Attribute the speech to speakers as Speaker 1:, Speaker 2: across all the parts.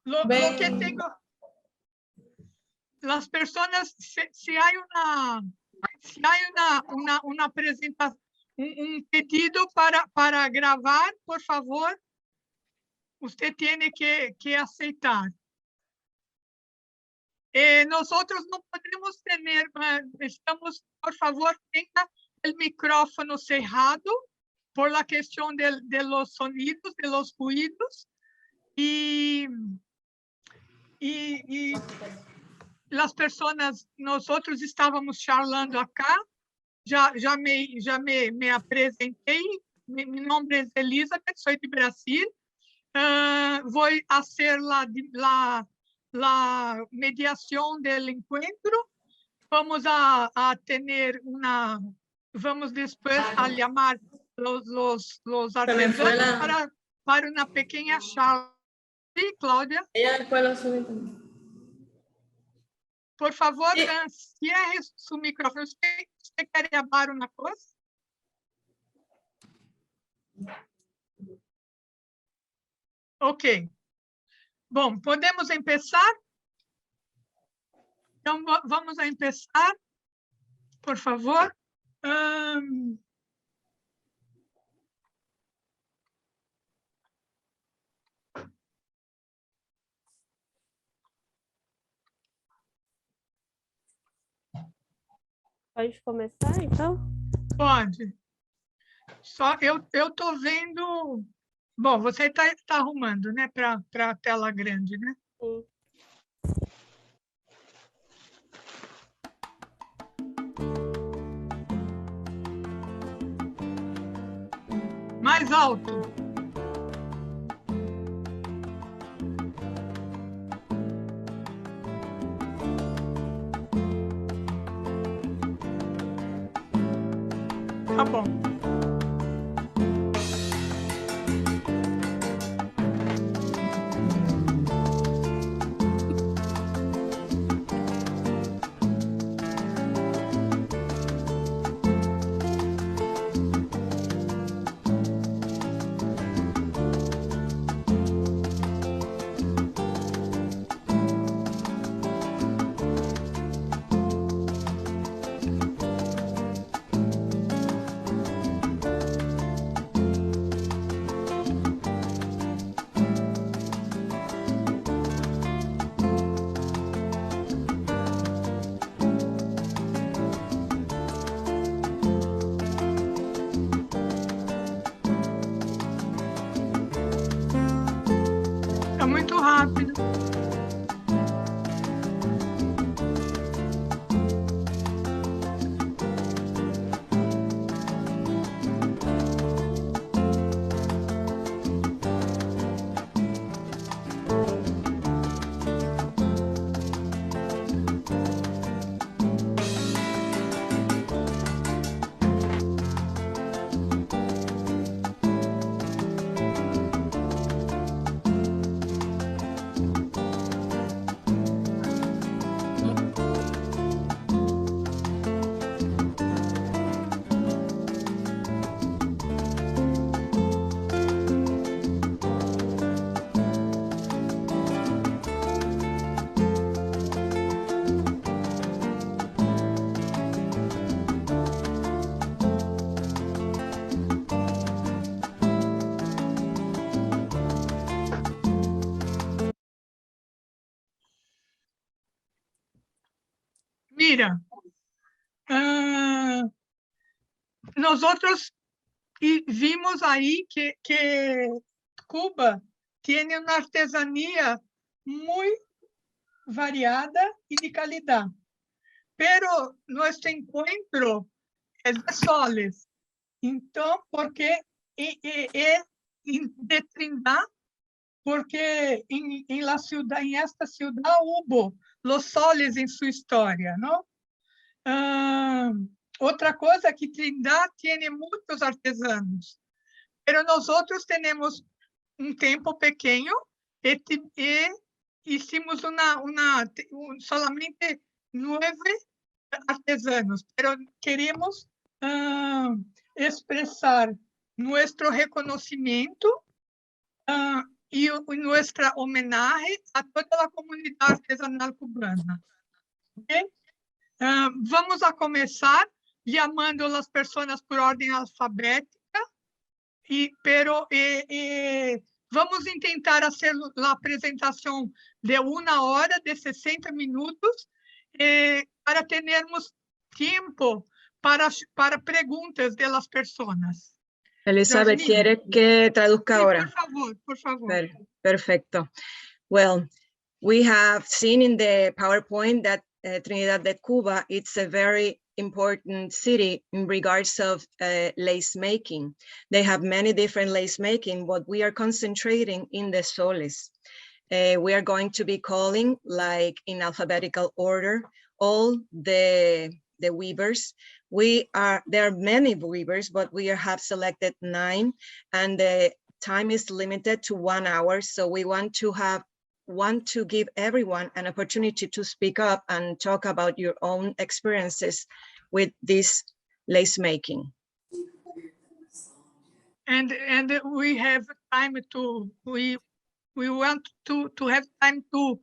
Speaker 1: Lo que tengo, las personas, si hay una presentación, un pedido para grabar, por favor, usted tiene que aceitar. Nosotros no podemos tener, estamos, por favor, tenga el micrófono cerrado por la cuestión de los sonidos, de los ruidos, y las personas, nosotros estábamos charlando acá, ya me apresentei, mi nombre es Elizabeth, soy de Brasil, voy a hacer la mediación del encuentro, vamos a tener vamos después a llamar los artesanos para una pequeña charla. Sí, Cláudia.
Speaker 2: Ella después lo sube también.
Speaker 1: Por favor, cierre su micrófono. ¿Usted quiere hablar una cosa? Ok. Bom, podemos empezar? Então, vamos a empezar, por favor.
Speaker 3: Pode começar, então?
Speaker 1: Pode. Só eu estou vendo... Bom, você está arrumando, né, para a tela grande, né?
Speaker 3: Sim.
Speaker 1: Mais alto. Tá bom. Tá muito rápido. Mira, nosotros vimos ahí que Cuba tiene una artesanía muy variada y de calidad, pero nuestro encuentro es de soles. Entonces, porque es de Trindade, porque en la ciudad, en esta ciudad hubo los soles en su historia, ¿no? Otra cosa que Trindade tiene muchos artesanos, pero nosotros tenemos un tiempo pequeño y hicimos solamente 9 artesanos, pero queremos expresar nuestro reconocimiento y nuestra homenaje a toda la comunidad artesanal cubana. ¿Okay? Vamos a comenzar llamando a las personas por orden alfabética, pero vamos a intentar hacer la presentación de 1 hora, de 60 minutos, para tenermos tiempo para preguntas de las personas.
Speaker 2: Elizabeth, ¿quiere que traduzca
Speaker 1: Sí,
Speaker 2: ahora?
Speaker 1: por favor.
Speaker 2: Perfecto. Well, we have seen in the PowerPoint that Trinidad de Cuba, it's a very important city in regards of lace making. They have many different lace making, but we are concentrating in the soles. We are going to be calling, like in alphabetical order, all the weavers. There are many weavers, but we have selected 9, and the time is limited to 1 hour. So we want to give everyone an opportunity to speak up and talk about your own experiences with this lace making.
Speaker 1: And we have time to, we want to have time to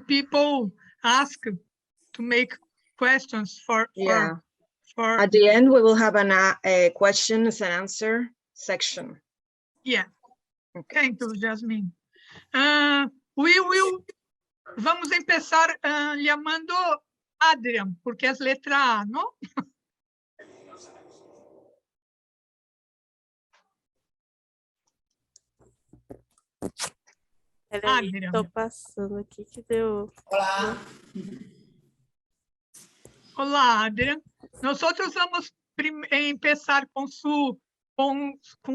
Speaker 1: people ask, to make questions for
Speaker 2: At the end, we will have a questions and answer section.
Speaker 1: Yeah.
Speaker 2: Okay.
Speaker 1: Thank you, Jasmine. Vamos empezar llamando Adrian, porque es letra A, ¿no? Adrian.
Speaker 3: Tô passando aqui que deu.
Speaker 4: Olá.
Speaker 1: Olá, Adrian. Nosotros vamos empezar con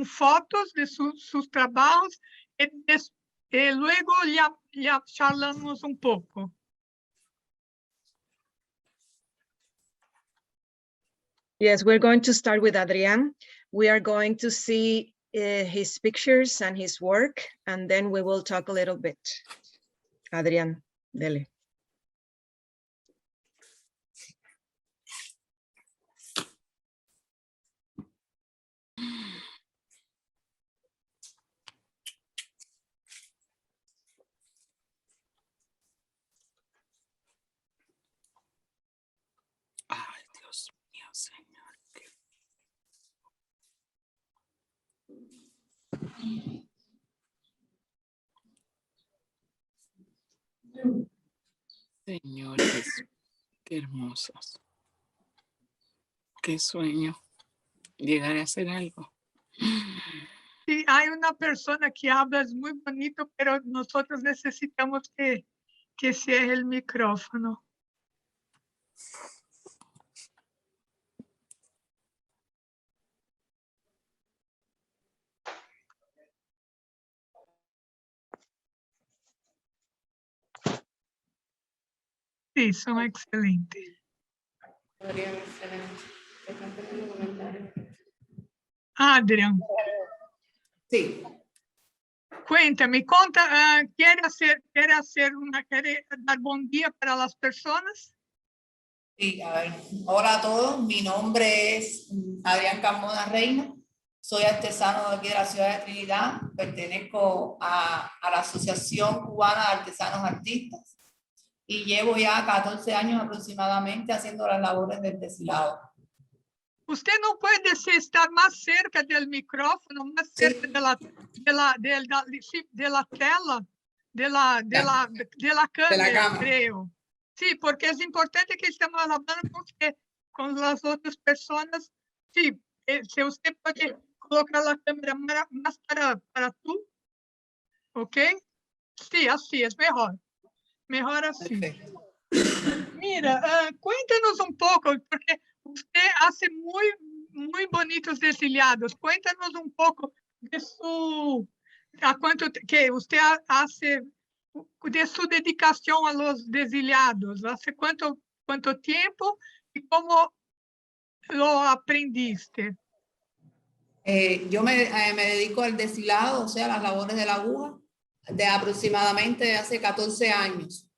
Speaker 1: fotos de sus trabajos y luego ya charlamos un poco.
Speaker 2: Yes, we're going to start with Adrián. We are going to see his pictures and his work, and then we will talk a little bit. Adrián, dele.
Speaker 4: Ay, Dios mío, Señor. Señores, qué hermosos. Qué sueño llegar a hacer algo.
Speaker 1: Sí, hay una persona que habla, es muy bonito, pero nosotros necesitamos que cierre el micrófono. Sí, son excelentes. Adrián.
Speaker 4: Sí.
Speaker 1: Cuéntame, ¿quiere dar buen día para las personas?
Speaker 4: Sí, a ver. Hola a todos, mi nombre es Adrián Carmona Reina, soy artesano de aquí de la ciudad de Trinidad, pertenezco a la Asociación Cubana de Artesanos Artistas y llevo ya 14 años aproximadamente haciendo las labores del deshilado.
Speaker 1: Usted no puede estar más cerca del micrófono, más cerca
Speaker 4: Sí.
Speaker 1: de la tela, de la cámara, creo. Sí, porque es importante que estemos hablando con las otras personas. Sí, si usted puede colocar la cámara más para tú, ¿ok? Sí, así es mejor. Mejor así.
Speaker 4: Perfecto.
Speaker 1: Mira, cuéntanos un poco, porque usted hace muy bonitos deshilados. Cuéntanos un poco de que usted hace, de su dedicación a los deshilados. ¿Hace cuánto tiempo y cómo lo aprendiste?
Speaker 4: Yo me dedico al deshilado, o sea, las labores de la aguja, de aproximadamente hace 14 años.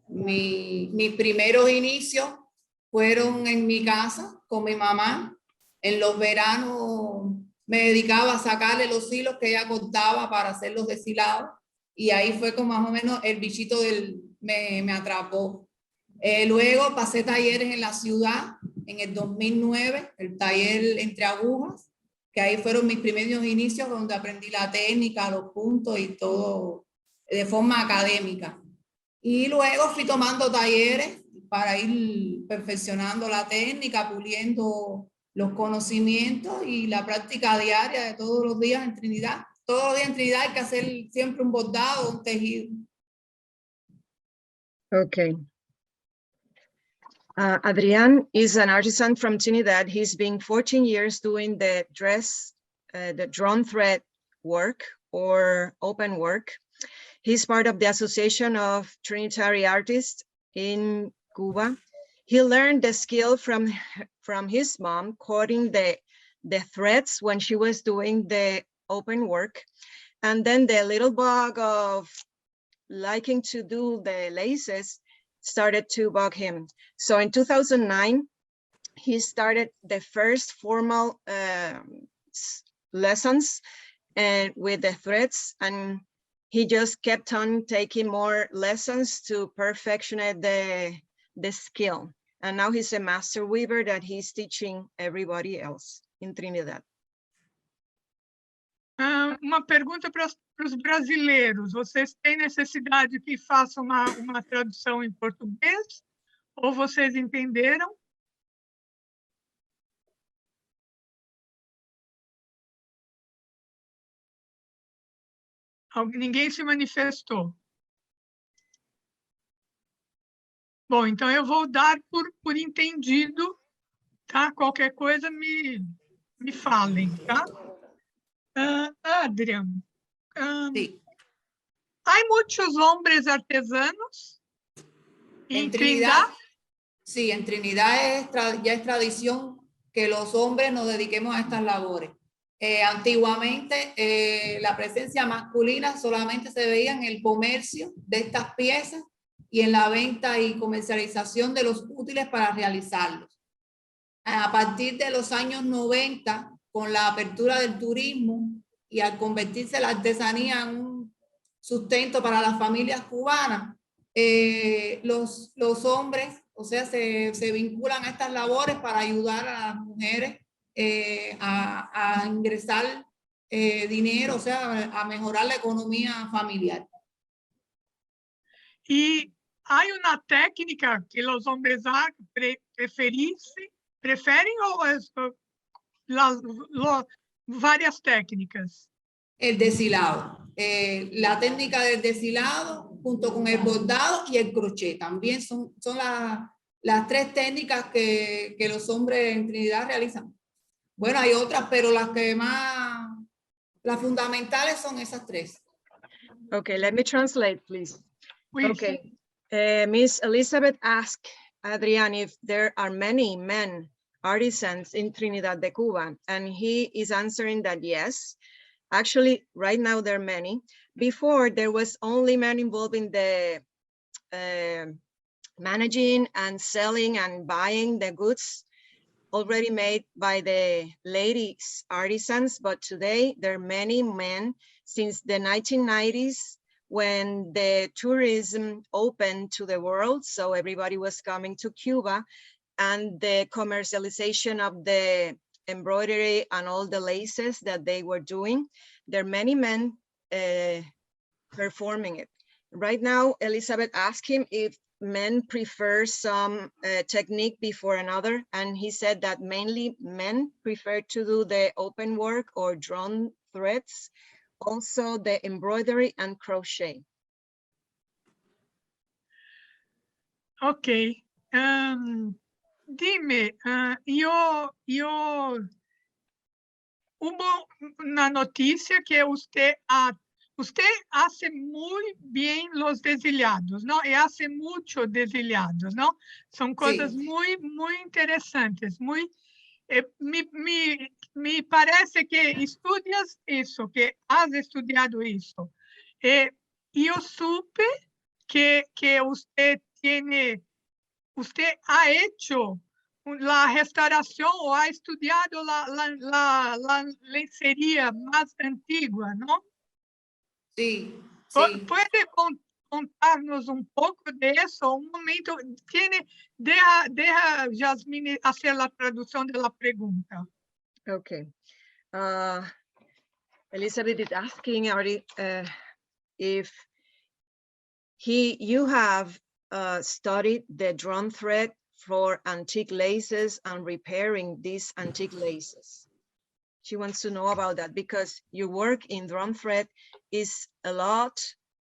Speaker 4: Mis primeros inicios fueron en mi casa con mi mamá. En los veranos me dedicaba a sacarle los hilos que ella cortaba para hacer los deshilados. Y ahí fue como más o menos el bichito me atrapó. Luego pasé talleres en la ciudad en el 2009, el taller entre agujas, que ahí fueron mis primeros inicios donde aprendí la técnica, los puntos y todo de forma académica. Y luego fui tomando talleres para ir perfeccionando la técnica, puliendo los conocimientos y la práctica diaria de todos los días en Trinidad. Todos los días en Trinidad hay que hacer siempre un bordado, un tejido.
Speaker 2: Okay. Adrián is an artisan from Trinidad. He's been 14 years doing the the drawn thread work or open work. He's part of the Association of Trinitarian Artists in Cuba. He learned the skill from his mom, cutting the threads when she was doing the open work. And then the little bug of liking to do the laces started to bug him. So in 2009, he started the first formal lessons and with the threads, and he just kept on taking more lessons to perfectionate the skill. And now he's a master weaver that he's teaching everybody else in Trinidad.
Speaker 1: Uma pergunta para os brasileiros. Vocês têm necessidade que faça uma tradução em português? Ou vocês entenderam? Ninguém se manifestou. Bom, então eu vou dar por entendido, tá? Qualquer coisa me falem, tá? Adrián,
Speaker 4: Sí.
Speaker 1: ¿hay muchos hombres artesanos
Speaker 4: en Trinidad? Sí, en Trinidad ya es tradición que los hombres nos dediquemos a estas labores. Antiguamente la presencia masculina solamente se veía en el comercio de estas piezas y en la venta y comercialización de los útiles para realizarlos. A partir de los años 90, con la apertura del turismo y al convertirse la artesanía en un sustento para las familias cubanas, los hombres, o sea, se vinculan a estas labores para ayudar a las mujeres a ingresar dinero, o sea, a mejorar la economía familiar.
Speaker 1: ¿Y hay una técnica que los hombres prefieren o es varias técnicas?
Speaker 4: El deshilado. La técnica del deshilado junto con el bordado y el crochet. También son las tres técnicas que los hombres en Trinidad realizan. Bueno, hay otras, pero las fundamentales son esas tres.
Speaker 2: Okay, let me translate, please.
Speaker 1: Please.
Speaker 2: Okay, Miss Elizabeth asked Adrián if there are many men artisans in Trinidad de Cuba, and he is answering that yes. Actually, right now there are many. Before, there was only men involved in the managing and selling and buying the goods already made by the ladies artisans, but today there are many men since the 1990s when the tourism opened to the world, so everybody was coming to Cuba, and the commercialization of the embroidery and all the laces that they were doing. There are many men performing it. Right now, Elizabeth asked him if men prefer some technique before another, and he said that mainly men prefer to do the open work or drawn threads, also the embroidery and crochet.
Speaker 1: Ok. Dime, hubo una noticia que usted hace muy bien los deshilados, ¿no? Y hace mucho deshilados, ¿no? Son cosas
Speaker 4: Sí.
Speaker 1: muy, muy interesantes, muy... me parece que estudias eso, que has estudiado eso. Yo supe que usted ha hecho la restauración o ha estudiado la lencería más antigua, ¿no?
Speaker 4: Sí, sí.
Speaker 1: ¿Puede contarnos un poco de eso? Un momento, deja Yasmine hacer la traducción de la pregunta.
Speaker 2: Okay. Elizabeth is asking if you have studied the drum thread for antique laces and repairing these antique laces. She wants to know about that because your work in drum thread is a lot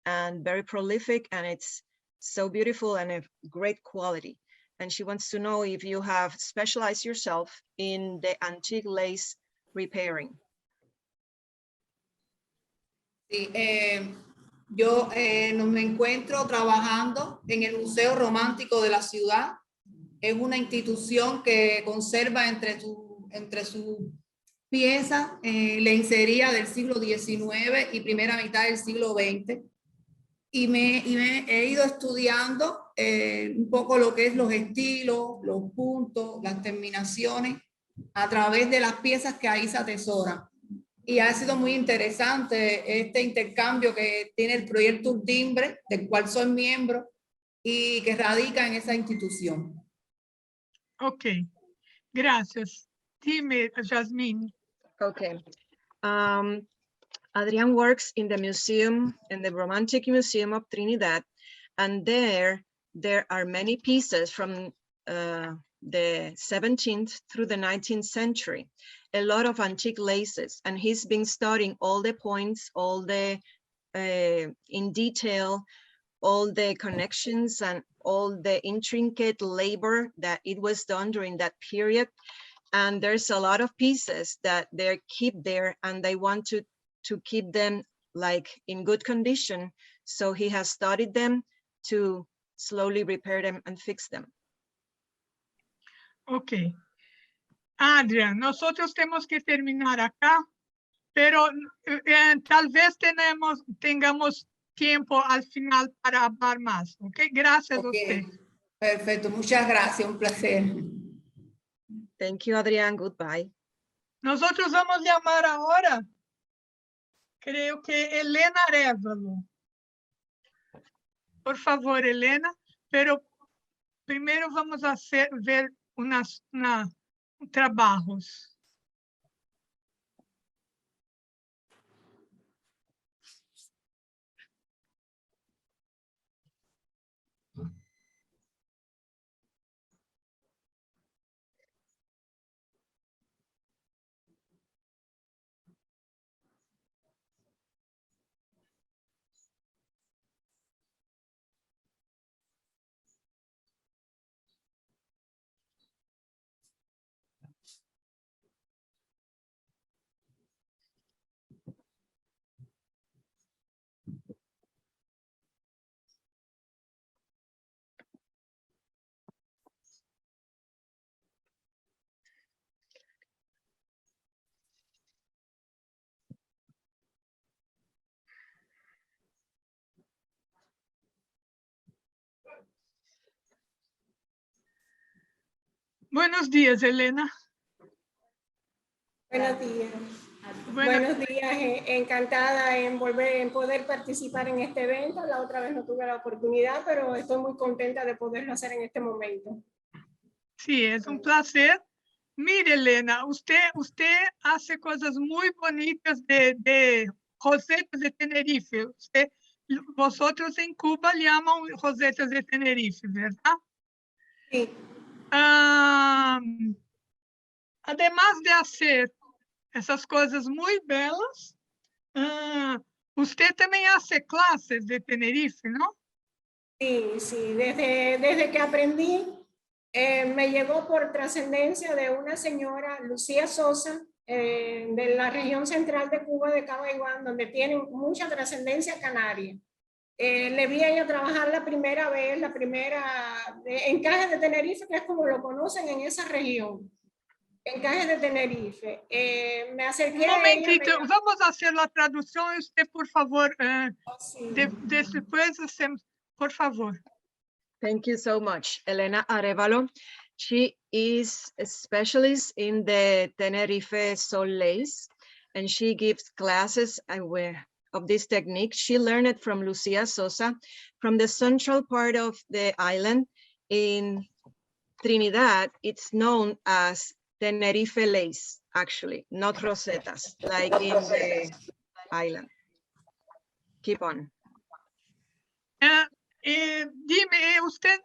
Speaker 2: and very prolific, and it's so beautiful and of great quality. And she wants to know if you have specialized yourself in the antique lace repairing.
Speaker 4: Sí, yo no me encuentro trabajando en el Museo Romántico de la ciudad. Es una institución que conserva entre sus piezas lencería del siglo XIX y primera mitad del siglo XX. Y me he ido estudiando un poco lo que es los estilos, los puntos, las terminaciones a través de las piezas que ahí se atesoran. Y ha sido muy interesante este intercambio que tiene el proyecto Timbre, del cual soy miembro y que radica en esa institución.
Speaker 1: Ok, gracias. Dime, Yasmine.
Speaker 2: Okay. Adrian works in the museum, in the Romantic Museum of Trinidad, and there are many pieces from the 17th through the 19th century, a lot of antique laces, and he's been studying all the points, all the, in detail, all the connections and all the intricate labor that it was done during that period. And there's a lot of pieces that they keep there and they want to keep them like in good condition. So he has studied them to slowly repair them and fix them.
Speaker 1: Ok. Adrian, nosotros tenemos que terminar acá, pero tal vez tengamos tiempo al final para hablar más. Ok, gracias a usted.
Speaker 4: Perfecto, muchas gracias, un placer.
Speaker 2: Thank you, Adrián. Goodbye.
Speaker 1: Nosotros vamos a llamar ahora, creo que Elena Arevalo. Por favor, Elena, pero primero vamos a ver unos trabajos. Buenos días, Elena.
Speaker 5: Buenos días.
Speaker 1: Buenos
Speaker 5: días, encantada en poder participar en este evento. La otra vez no tuve la oportunidad, pero estoy muy contenta de poderlo hacer en este momento.
Speaker 1: Sí, es un placer. Mire, Elena, usted hace cosas muy bonitas de rosetas de Tenerife. Vosotros en Cuba llaman rosetas de Tenerife, ¿verdad?
Speaker 5: Sí.
Speaker 1: Además de hacer esas cosas muy belas, usted también hace clases de Tenerife, ¿no?
Speaker 5: Sí, desde que aprendí, me llegó por trascendencia de una señora, Lucía Sosa, de la región central de Cuba, de Cabaiguán, donde tienen mucha trascendencia canaria. Le vi a ella trabajar la primera encaje de Tenerife, que es como lo conocen en esa región. Encaje de Tenerife. Me acerqué
Speaker 1: un momentito,
Speaker 5: a ella,
Speaker 1: vamos a hacer la traducción. Usted, por favor,
Speaker 5: sí.
Speaker 1: después hacemos, por favor.
Speaker 2: Thank you so much, Elena Arevalo. She is a specialist in the Tenerife sol lace, and she gives classes of this technique. She learned it from Lucia Sosa from the central part of the island. In Trinidad, it's known as Tenerife lace, actually, not rosetas, like in the island. Keep on.
Speaker 1: Dime, usted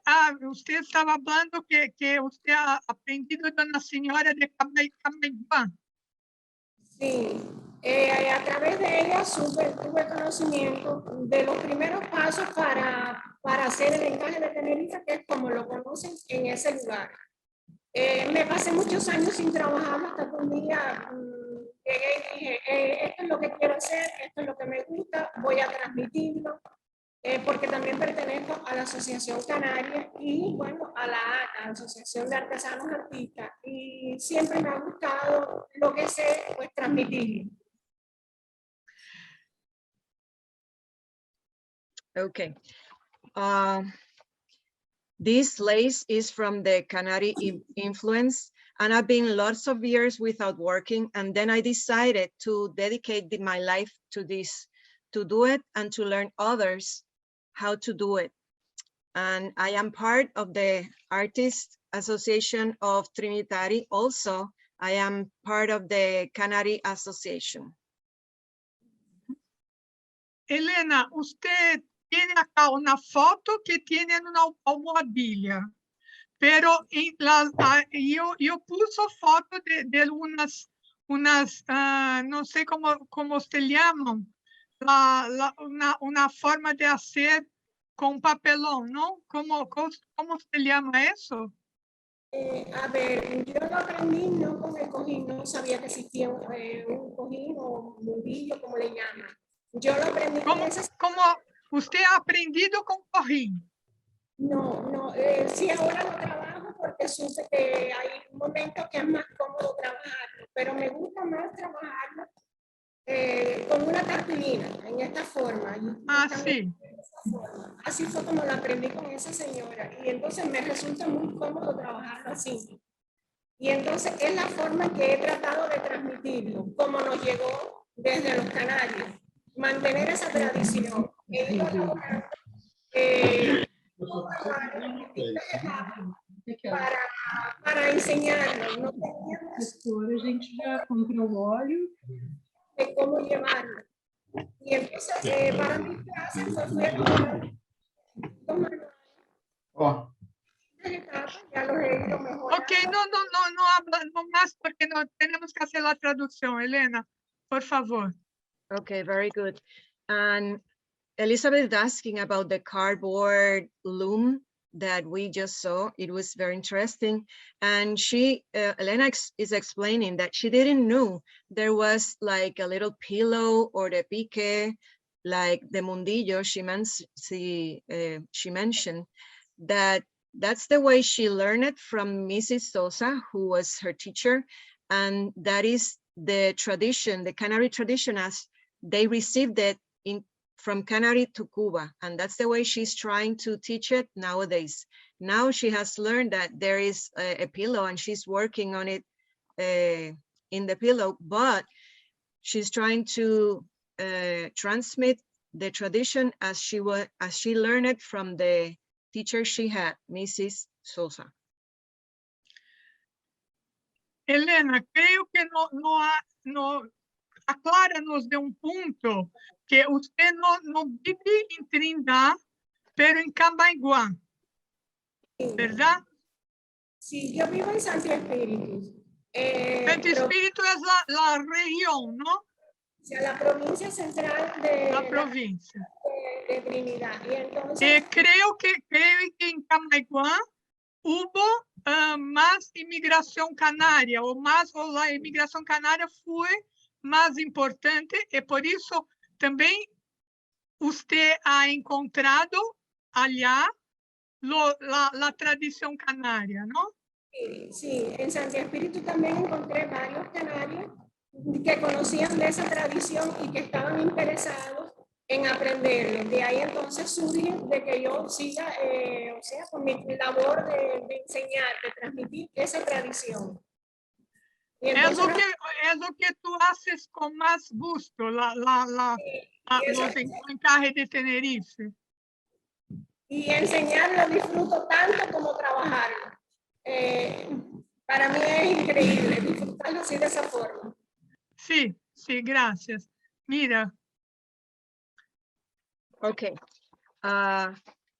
Speaker 1: estaba hablando que usted ha aprendido de una señora de Camaiguá.
Speaker 5: Sí, a través de ella tuve conocimiento de los primeros pasos para hacer el encaje de Tenerife, que es como lo conocen en ese lugar. Me pasé muchos años sin trabajar hasta que un día llegué y dije, esto es lo que quiero hacer, esto es lo que me gusta, voy a transmitirlo, porque también pertenezco a la Asociación Canaria y bueno, a la ATA, Asociación de Artesanos Artistas, y siempre me ha gustado lo que sé, pues transmitirlo.
Speaker 2: Okay. This lace is from the Canary influence, and I've been lots of years without working, and then I decided to dedicate my life to this, to do it and to learn others how to do it. And I am part of the Artists Association of Trinitari. Also, I am part of the Canary Association.
Speaker 1: Elena, usted tiene acá una foto que tiene una almohadilla, pero yo puso foto de unas no sé cómo se llaman, una forma de hacer con papelón, ¿no? ¿Cómo se llama eso?
Speaker 5: A ver, yo lo aprendí no con el cojín, no sabía que existía un cojín o un mundillo, como le llaman. Yo lo aprendí con esas...
Speaker 1: ¿Cómo usted ha aprendido con cojín?
Speaker 5: No, sí, ahora lo trabajo porque supe que hay momentos que es más cómodo trabajarlo, pero me gusta más trabajarlo con una cartulina, en esta forma.
Speaker 1: Sí.
Speaker 5: Así fue como lo aprendí con esa señora, y entonces me resulta muy cómodo trabajarlo así. Y entonces es la forma en que he tratado de transmitirlo, como nos llegó desde los Canarios, mantener esa tradición. He ido trabajando para enseñarlo, no teníamos de cómo llevarlo. Y entonces para mis clases fue ya los he ido mejorando.
Speaker 1: Ok, no habla no más porque no tenemos que hacer la traducción, Elena, por favor.
Speaker 2: Okay, very good. And Elizabeth is asking about the cardboard loom that we just saw. It was very interesting. And she, Elena is explaining that she didn't know there was like a little pillow or the pique, like the mundillo. She mentioned that that's the way she learned it from Mrs. Sosa, who was her teacher. And that is the tradition, the Canary tradition, as they received it from Canary to Cuba. And that's the way she's trying to teach it nowadays. Now she has learned that there is a pillow and she's working on it in the pillow, but she's trying to transmit the tradition as she learned it from the teacher she had, Mrs. Sosa.
Speaker 1: Elena, creo que no acláranos de un punto que usted no vive en Trinidad, pero en Camaiguá, ¿verdad?
Speaker 5: Sí, yo vivo en Santo Espíritu.
Speaker 1: Santo Espíritu es la región, ¿no?
Speaker 5: O sea, la provincia central de
Speaker 1: la provincia
Speaker 5: de Trinidad. Y entonces,
Speaker 1: creo que en Camaiguá hubo más inmigración canaria, o la inmigración canaria fue más importante, y por eso también usted ha encontrado allá la tradición canaria, ¿no?
Speaker 5: sí, en Santo Espíritu también encontré varios canarios que conocían de esa tradición y que estaban interesados en aprenderlo. De ahí entonces surge de que yo siga, o sea, con mi labor de enseñar, de transmitir esa tradición. Y
Speaker 1: Es lo
Speaker 5: entonces,
Speaker 1: que tú haces con más gusto, los encajes de Tenerife.
Speaker 5: y enseñarlo disfruto tanto como trabajarlo. Para mí es increíble disfrutarlo así de esa forma.
Speaker 1: Sí, sí, gracias. Mira.
Speaker 2: Okay.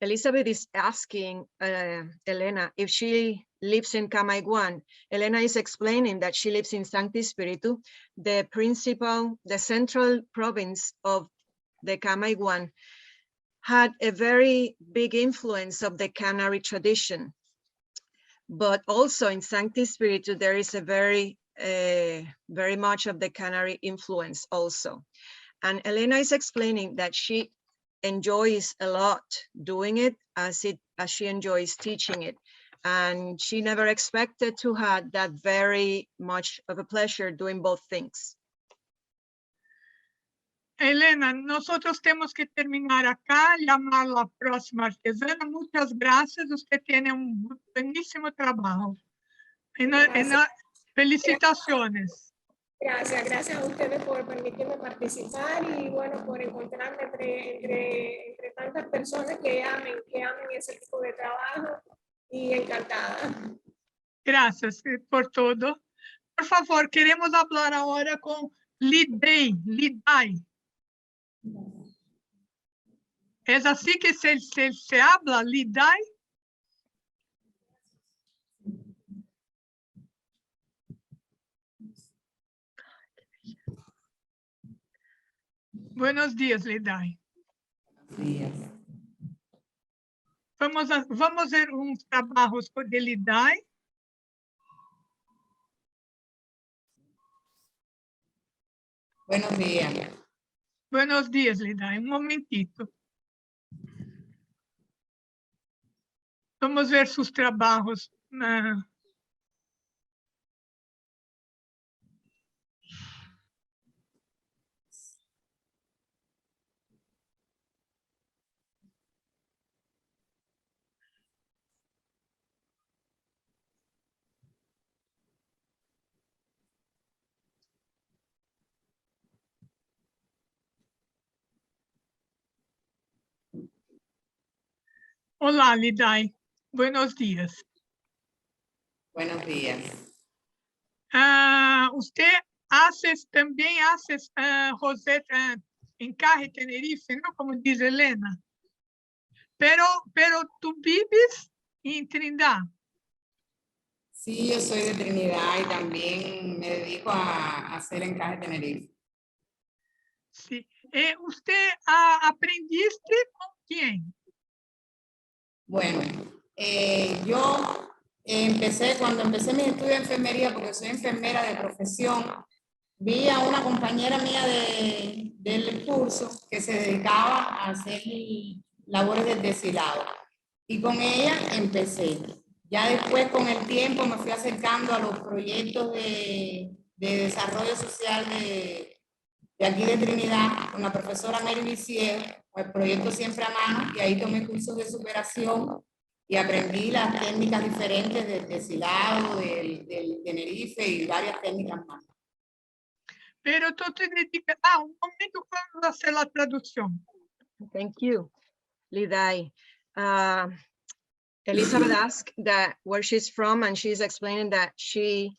Speaker 2: Elizabeth is asking Elena if she lives in Camagüey. Elena is explaining that she lives in Sancti Spiritu, the central province of the Camagüey, had a very big influence of the Canary tradition. But also in Sancti Spiritu, there is a very much of the Canary influence also. And Elena is explaining that she enjoys a lot doing it as she enjoys teaching it. And she never expected to have that very much of a pleasure doing both things.
Speaker 1: Elena, nosotros tenemos que terminar acá, llamar a la próxima artesana. Muchas gracias, usted tiene un buenísimo trabajo. Felicitaciones.
Speaker 5: Gracias a ustedes por permitirme participar y bueno, por encontrarme entre tantas personas que amen ese tipo de trabajo y encantada.
Speaker 1: Gracias por todo. Por favor, queremos hablar ahora con Liday. ¿Es así que se habla, Liday? Buenos días, Liday. Vamos a ver unos trabajos de Liday.
Speaker 4: Buenos días.
Speaker 1: Buenos días, Liday. Un momentito. Vamos ver sus trabajos. Olá, Liday. Buenos días.
Speaker 4: Buenos días.
Speaker 1: Usted también hace roseta, encaje Tenerife, ¿no? Como dice Elena. Pero tú vives en Trinidad.
Speaker 4: Sí, yo soy de Trinidad y también me dedico a hacer encaje Tenerife.
Speaker 1: Sí. ¿Usted aprendiste con quién?
Speaker 4: Bueno, yo cuando empecé mis estudios de enfermería, porque soy enfermera de profesión, vi a una compañera mía del curso que se dedicaba a hacer labores de deshilado. Y con ella empecé. Ya después, con el tiempo, me fui acercando a los proyectos de desarrollo social de aquí de Trinidad, con la profesora Mary Vizier, con el proyecto Siempre a Mano, y ahí tomé cursos de superación y aprendí las técnicas diferentes del deshilado, del Tenerife y varias técnicas más.
Speaker 1: Pero tú te dedicas... un momento, vamos a hacer la traducción.
Speaker 2: Thank you, Liday. Elizabeth asked that where she's from, and she's explaining that she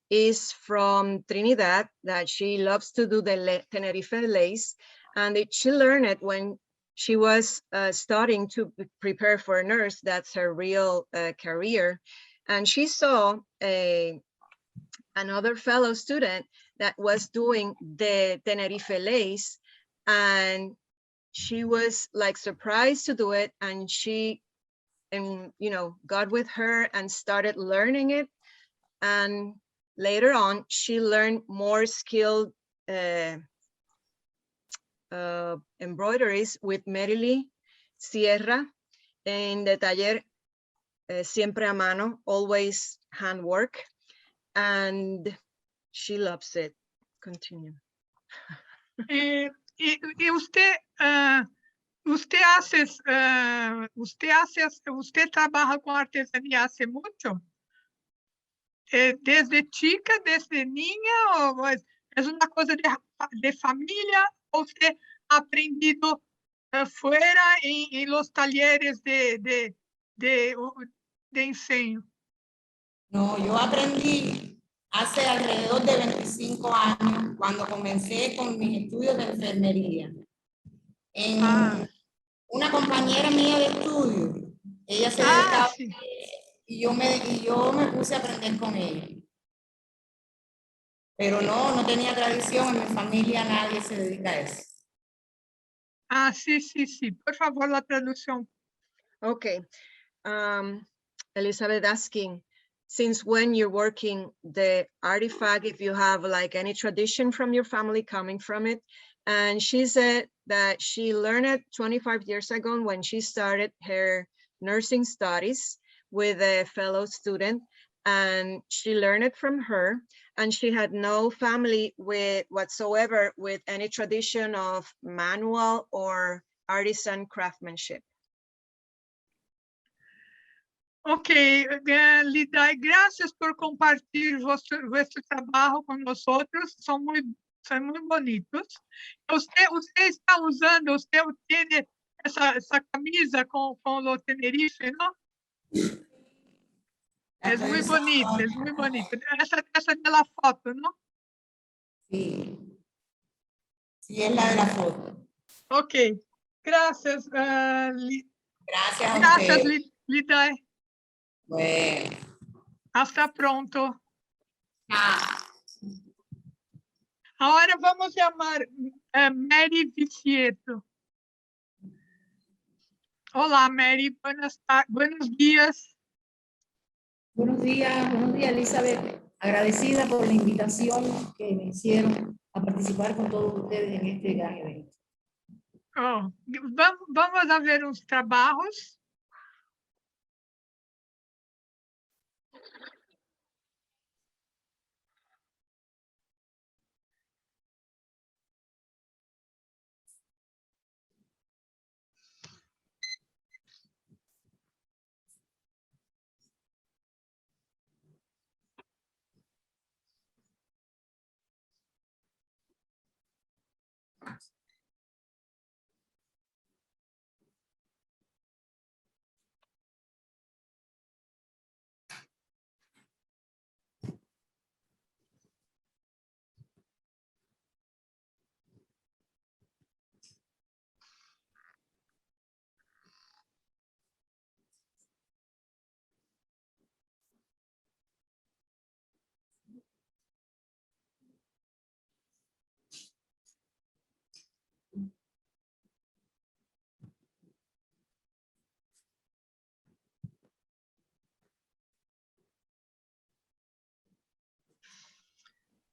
Speaker 2: is from Trinidad, that she loves to do the Tenerife lace, and that she learned it when she was studying to prepare for a nurse. That's her real career. And she saw another fellow student that was doing the Tenerife lace, and she was like surprised to do it, and she got with her and started learning it. And later on, she learned more skilled embroideries with Merily Sierra in the taller Siempre a Mano, always handwork, and she loves it. Continue.
Speaker 1: Y usted usted trabaja con artesanía hace mucho? ¿Desde chica, desde niña, o es una cosa de familia, o usted ha aprendido fuera en los talleres de enseño?
Speaker 4: No, yo aprendí hace alrededor de 25 años cuando comencé con mis estudios de enfermería. Una compañera mía de estudio, ella se dedicaba
Speaker 1: sí.
Speaker 4: y yo me puse a aprender con ella. Pero no tenía tradición, en mi familia nadie se dedica a eso.
Speaker 1: Sí. Por favor, la traducción.
Speaker 2: Okay. Elizabeth asking, since when you're working the artifact, if you have like any tradition from your family coming from it. And she said that she learned it 25 years ago when she started her nursing studies with a fellow student, and she learned it from her, and she had no family whatsoever with any tradition of manual or artisan craftsmanship.
Speaker 1: Ok, Lidai, gracias por compartir vuestro trabajo con nosotros, son muy bonitos. Usted está usando, usted tiene esa camisa con lo Tenerife, ¿no? Es muy bonito, es muy bonito. Esa de la foto, ¿no?
Speaker 4: Sí, es la de la foto.
Speaker 1: Ok, gracias.
Speaker 4: Gracias,
Speaker 1: Lidai.
Speaker 4: Bueno.
Speaker 1: Hasta pronto. Ahora vamos a llamar Mary Vicieto. Hola, Mary. Buenos días.
Speaker 6: Buenos días, Elizabeth. Agradecida por la invitación que me hicieron a participar con todos ustedes en este gran evento.
Speaker 1: Vamos a ver uns trabajos.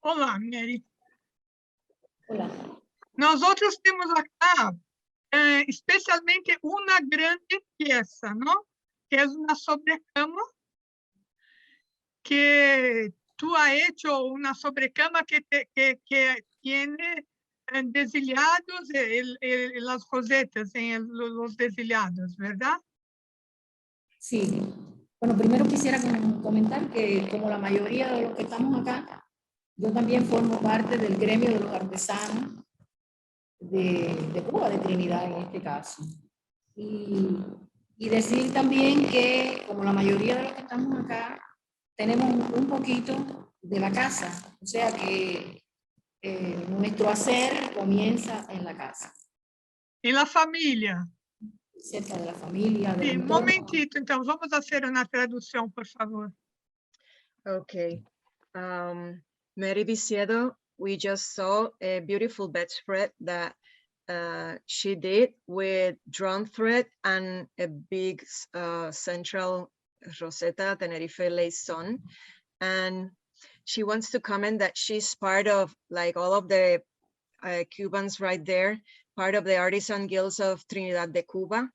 Speaker 1: Olá, Mary.
Speaker 6: Hola.
Speaker 1: Nosotros temos acá especialmente uma grande peça, ¿no? Que é uma sobrecama que tú has hecho una sobrecama que tiene deshilados, las rosetas en los deshilados, ¿verdad?
Speaker 6: Sí. Bueno, primero quisiera comentar que como la mayoría de los que estamos acá, yo también formo parte del gremio de los artesanos de Cuba, de Trinidad en este caso. Y decir también que como la mayoría de los que estamos acá, tenemos un poquito de la casa, o sea que nuestro hacer comienza en la casa.
Speaker 1: En la familia.
Speaker 6: Cerca de la familia.
Speaker 1: Sí, un momentito, então, vamos fazer uma tradução, por favor.
Speaker 2: Okay. Mary Viciedo, we just saw a beautiful bedspread that she did with drawn thread and a big central roseta Tenerife lace on. And she wants to comment that she's part of, like all of the Cubans right there, part of the artisan guilds of Trinidad de Cuba.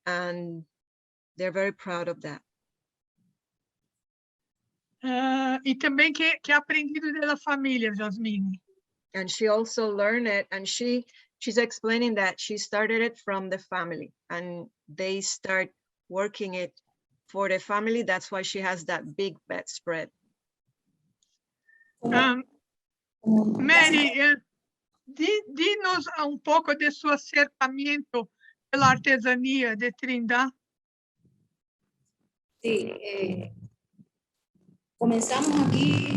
Speaker 2: And they're very proud of that.
Speaker 1: E também que aprendido da família, Jasmine.
Speaker 2: And she also learned it, and she she's explaining that she started it from the family and they start working it for the family. That's why she has that big bedspread.
Speaker 1: Mary, dinos un poco de su acercamiento a la artesanía de Trindade.
Speaker 6: Sí, comenzamos aquí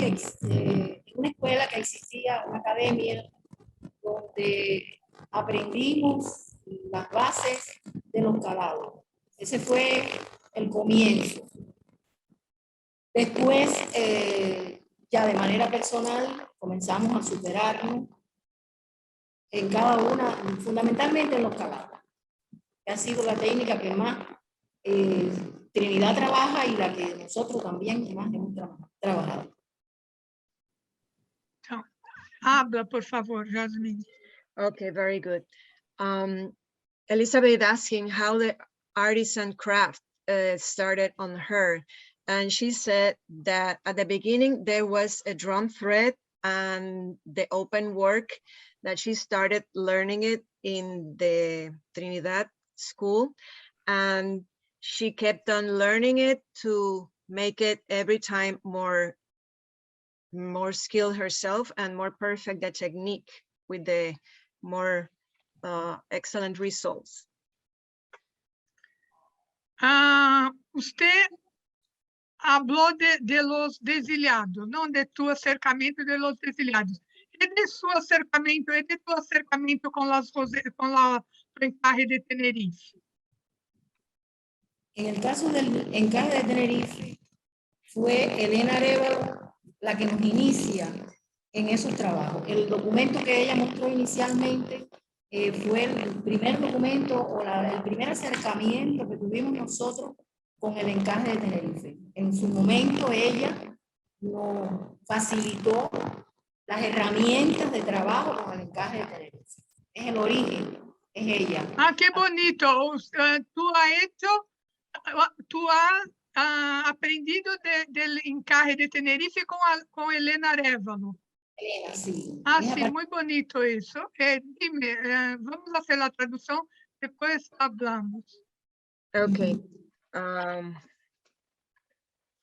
Speaker 6: en una escuela que existía, una academia, donde aprendimos las bases de los calados. Ese fue el comienzo. Después, ya de manera personal, comenzamos a superarnos en cada una, fundamentalmente en los calados, que ha sido la técnica que más Trinidad trabaja y la que nosotros también más hemos trabajado.
Speaker 1: Habla, por favor, Jasmine.
Speaker 2: Okay, very good. Elizabeth asking how the artisan craft started on her. And she said that at the beginning there was a drum thread and the open work that she started learning it in the Trinidad school. And she kept on learning it to make it every time more skilled herself and more perfect the technique with the more excellent results.
Speaker 1: Usted habló de los deshilados, ¿no? De tu acercamiento de los deshilados. ¿Y de su acercamiento, y de tu acercamiento con la encaje de Tenerife?
Speaker 6: En el caso del encaje de Tenerife, fue Elena Arévalo la que nos inicia en esos trabajos. El documento que ella mostró inicialmente fue el primer documento o el primer acercamiento que tuvimos nosotros con el encaje de Tenerife. En su momento ella nos facilitó las herramientas de trabajo con el encaje de Tenerife. Es el origen, es ella.
Speaker 1: Ah, qué bonito. Tú has aprendido del encaje de Tenerife con Elena Arévalo.
Speaker 6: Elena, sí.
Speaker 1: Ah, sí, muy bonito eso. Dime, vamos a hacer la traducción, después hablamos.
Speaker 2: Okay.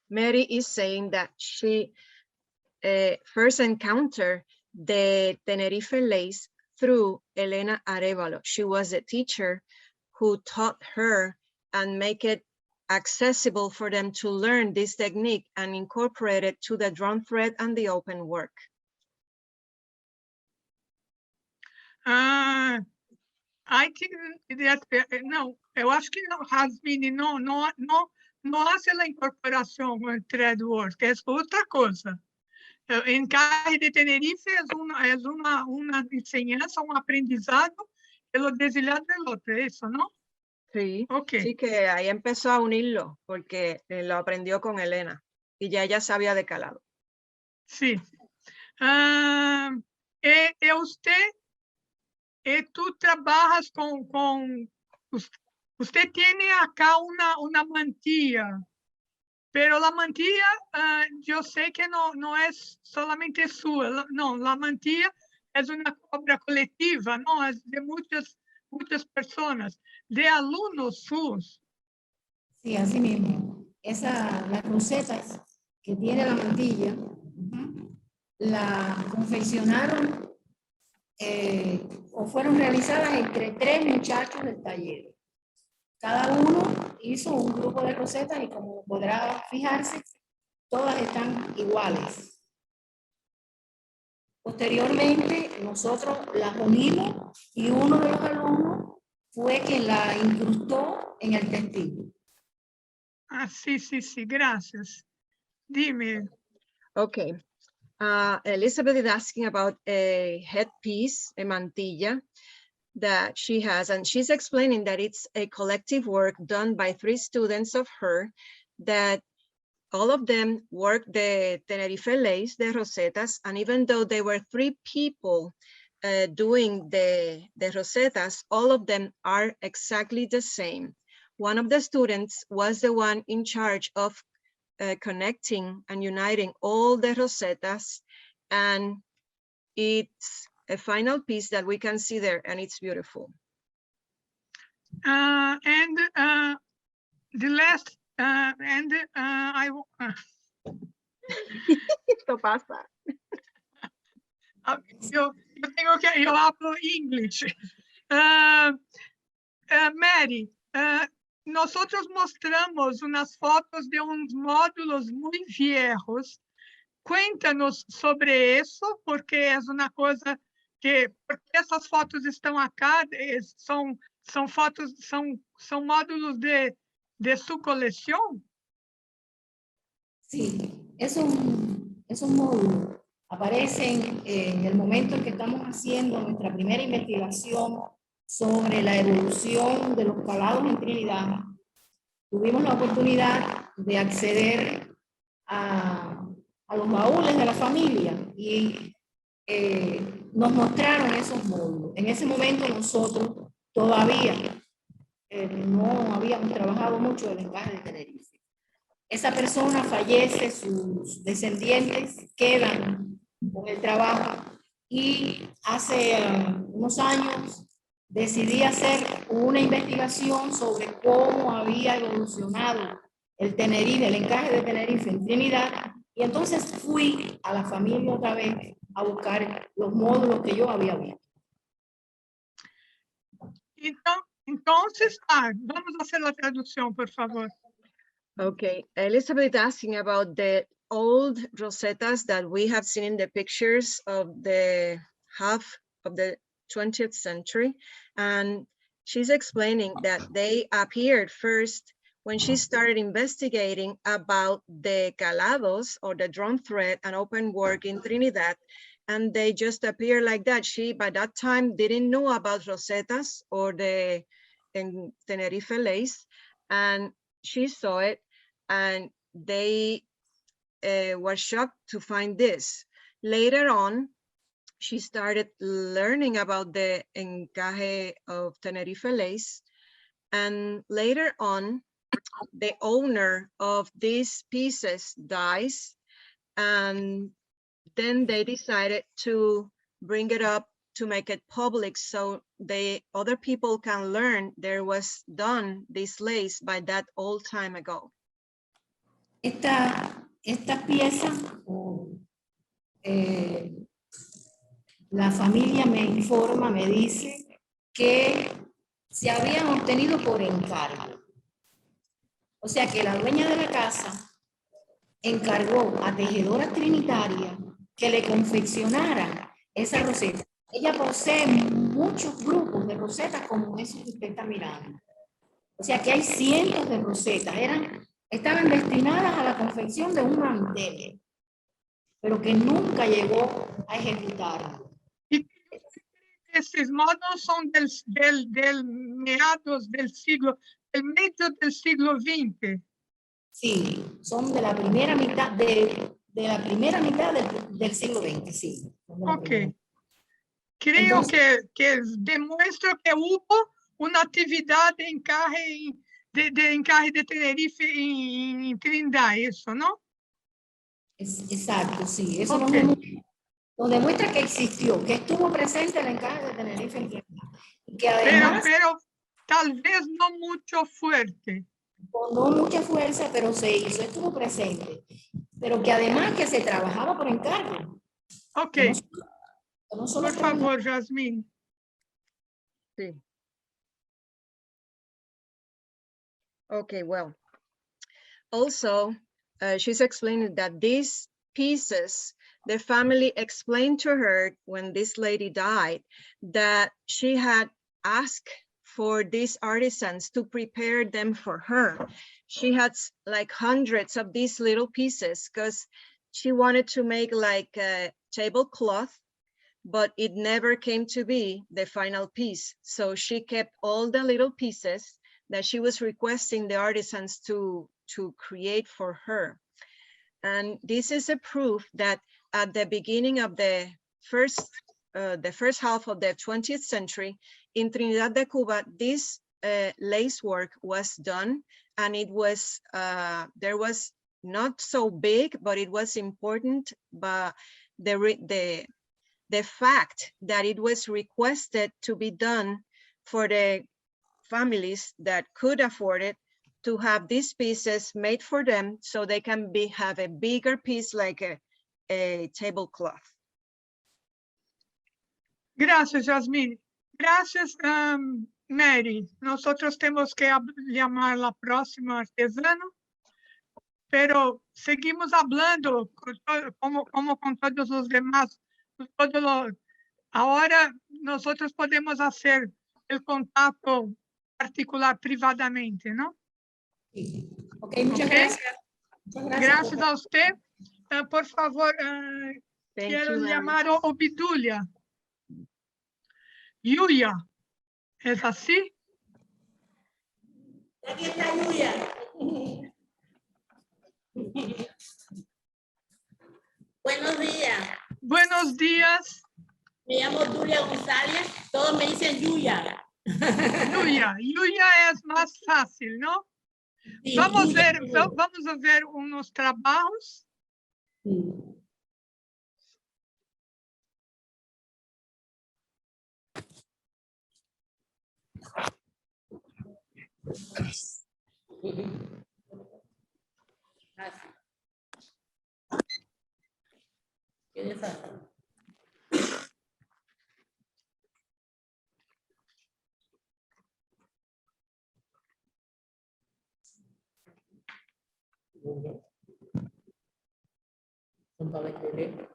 Speaker 2: Mary is saying that she first encountered the Tenerife lace through Elena Arévalo. She was a teacher who taught her and make it accessible for them to learn this technique and incorporate it to the drum thread and the open work.
Speaker 1: Não, eu acho que não, Jasmine, não hace la incorporación con el thread work, es otra cosa. Encaje de Tenerife es una enseñanza, un aprendizado de los deshilados del otro, eso, ¿no?
Speaker 2: Sí,
Speaker 1: Okay.
Speaker 2: Sí, que ahí empezó a unirlo porque lo aprendió con Elena y ya ella sabía de calado.
Speaker 1: Sí. Tú trabajas usted tiene acá una mantilla, pero la mantilla yo sé que no es solamente suya, no, la mantilla es una obra colectiva, no, es de muchas personas, de alumnos suyos.
Speaker 6: Sí, así mismo. Las rosetas que tiene la mantilla, la confeccionaron o fueron realizadas entre 3 muchachos del taller. Cada uno hizo un grupo de rosetas y como podrá fijarse, todas están iguales. Posteriormente, nosotros las unimos y uno de los alumnos fue quien la incrustó en el textil.
Speaker 1: Ah, sí, gracias. Dime.
Speaker 2: Okay. Elizabeth is asking about a headpiece, a mantilla, that she has, and she's explaining that it's a collective work done by 3 students of her, that all of them worked the Tenerife lace, the rosetas, and even though there were 3 people doing the rosetas, all of them are exactly the same. One of the students was the one in charge of connecting and uniting all the rosetas, and it's a final piece that we can see there, and it's beautiful.
Speaker 1: And the last,
Speaker 2: Esto pasa.
Speaker 1: eu hablo inglês. Mary, nosotros mostramos unas fotos de unos módulos muy viejos. Cuéntanos sobre eso, porque es una cosa que, porque essas fotos estão acá, são fotos, são módulos de su colección.
Speaker 6: Sí, es un módulo. Aparecen en el momento en que estamos haciendo nuestra primera investigación sobre la evolución de los calados en Trinidad. Tuvimos la oportunidad de acceder a los baúles de la familia y nos mostraron esos módulos. En ese momento nosotros todavía no habíamos trabajado mucho el encaje de Tenerife. Esa persona fallece, sus descendientes quedan con el trabajo y hace unos años decidí hacer una investigación sobre cómo había evolucionado el Tenerife, el encaje de Tenerife en Trinidad, y entonces fui a la familia otra vez a buscar los módulos que yo había visto.
Speaker 1: Entonces, vamos a hacer la traducción, por favor.
Speaker 2: Okay, Elizabeth is asking about the old rosetas that we have seen in the pictures of the half of the 20th century. And she's explaining that they appeared first when she started investigating about the calados or the drawn thread and open work in Trinidad. And they just appear like that. She, by that time, didn't know about rosetas or the Tenerife lace. And she saw it and they were shocked to find this. Later on, she started learning about the encaje of Tenerife lace. And later on, the owner of these pieces dies. And then they decided to bring it up to make it public so other people can learn there was done this lace by that old time ago.
Speaker 6: Esta pieza, la familia me informa, me dice que se habían obtenido por encargo. O sea que la dueña de la casa encargó a tejedoras trinitarias que le confeccionaran esa roseta. Ella posee muchos grupos de rosetas como esos que usted está mirando. O sea que hay cientos de rosetas. Estaban destinadas a la confección de un mantel, pero que nunca llegó a ejecutarlo.
Speaker 1: Y estos módulos son del meados del siglo, del medio del siglo XX.
Speaker 6: Sí, son de la primera mitad del siglo XX, sí.
Speaker 1: Ok. Creo entonces, que demuestra que hubo una actividad de encaje de Tenerife en Trinidad, eso, ¿no?
Speaker 6: Exacto, sí. Eso
Speaker 1: Okay.
Speaker 6: nos demuestra que existió, que estuvo presente el encaje de Tenerife en Trinidad. Y que además,
Speaker 1: pero tal vez no mucho fuerte.
Speaker 6: Con no mucha fuerza, pero se hizo, estuvo presente. Pero que además que se trabajaba por encargo.
Speaker 1: Ok.
Speaker 6: No solo
Speaker 1: por favor, Jasmine.
Speaker 2: Sí. Okay, well, also, she's explaining that these pieces, the family explained to her when this lady died that she had asked for these artisans to prepare them for her. She had like hundreds of these little pieces because she wanted to make like a tablecloth, but it never came to be the final piece. So she kept all the little pieces that she was requesting the artisans to create for her. And this is a proof that at the beginning of the first half of the 20th century, in Trinidad de Cuba, this lace work was done, and it was, there was not so big, but it was important, but the the fact that it was requested to be done for the families that could afford it to have these pieces made for them so they can have a bigger piece like a tablecloth.
Speaker 1: Gracias, Yasmín. Gracias, Mary. Nosotros tenemos que llamar la próxima artesana, pero seguimos hablando como con todos los demás. Ahora nosotros podemos hacer el contacto particular privadamente, ¿no?
Speaker 6: Sí. Ok, muchas gracias. Muchas gracias.
Speaker 1: Gracias a usted. Por favor, quiero llamar a Obidulia. Yuya, ¿es así?
Speaker 7: Aquí está Yuya. Buenos días.
Speaker 1: Buenos días.
Speaker 7: Me llamo Julia González. Todos me dicen Yuya.
Speaker 1: Yuya es más fácil, ¿no?
Speaker 7: Sí,
Speaker 1: vamos
Speaker 7: Yuya.
Speaker 1: a ver unos trabajos.
Speaker 7: ¿Qué desastre? Son para vender.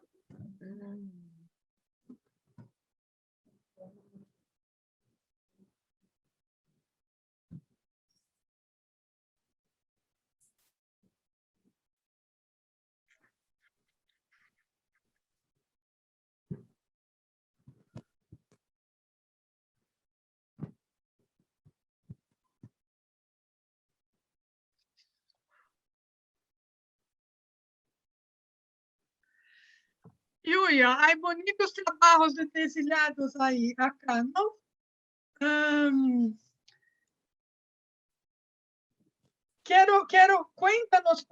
Speaker 1: Yuya, hay bonitos trabajos de deshilados ahí, acá, ¿no? Cuéntanos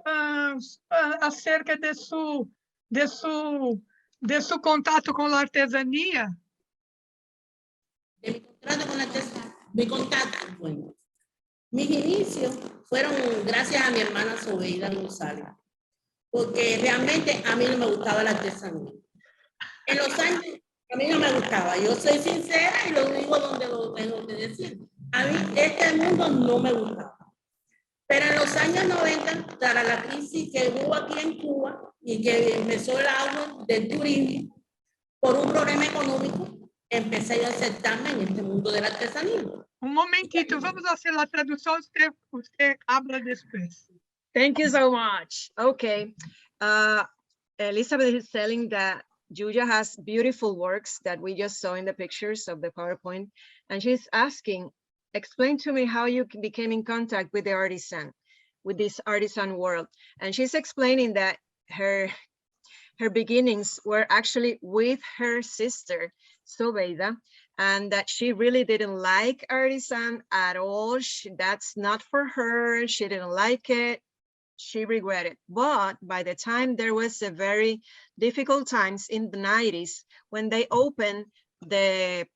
Speaker 1: acerca de su contacto con la artesanía.
Speaker 7: De mi contrato con la artesanía. Mi contacto, bueno. Mis inicios fueron gracias a mi hermana Sobeida González, porque realmente a mí no me gustaba la artesanía. En los años, a mí no me gustaba, yo soy sincera y lo digo donde lo tengo que decir. A mí este mundo no me gustaba. Pero en los años 90, tras la crisis que hubo aquí en Cuba y que empezó el auge del turismo, por un problema económico, empecé a insertarme en este mundo de la artesanía.
Speaker 1: Un momentito, vamos a hacer la traducción, usted habla después.
Speaker 2: Thank you so much. Okay. Elizabeth is telling that Yuya has beautiful works that we just saw in the pictures of the PowerPoint. And she's asking, explain to me how you became in contact with the artisan, with this artisan world. And she's explaining that her beginnings were actually with her sister, Sobeida, and that she really didn't like artisan at all. That's not for her. She didn't like it. She regretted. But by the time there was a very difficult times in the 90s when they opened the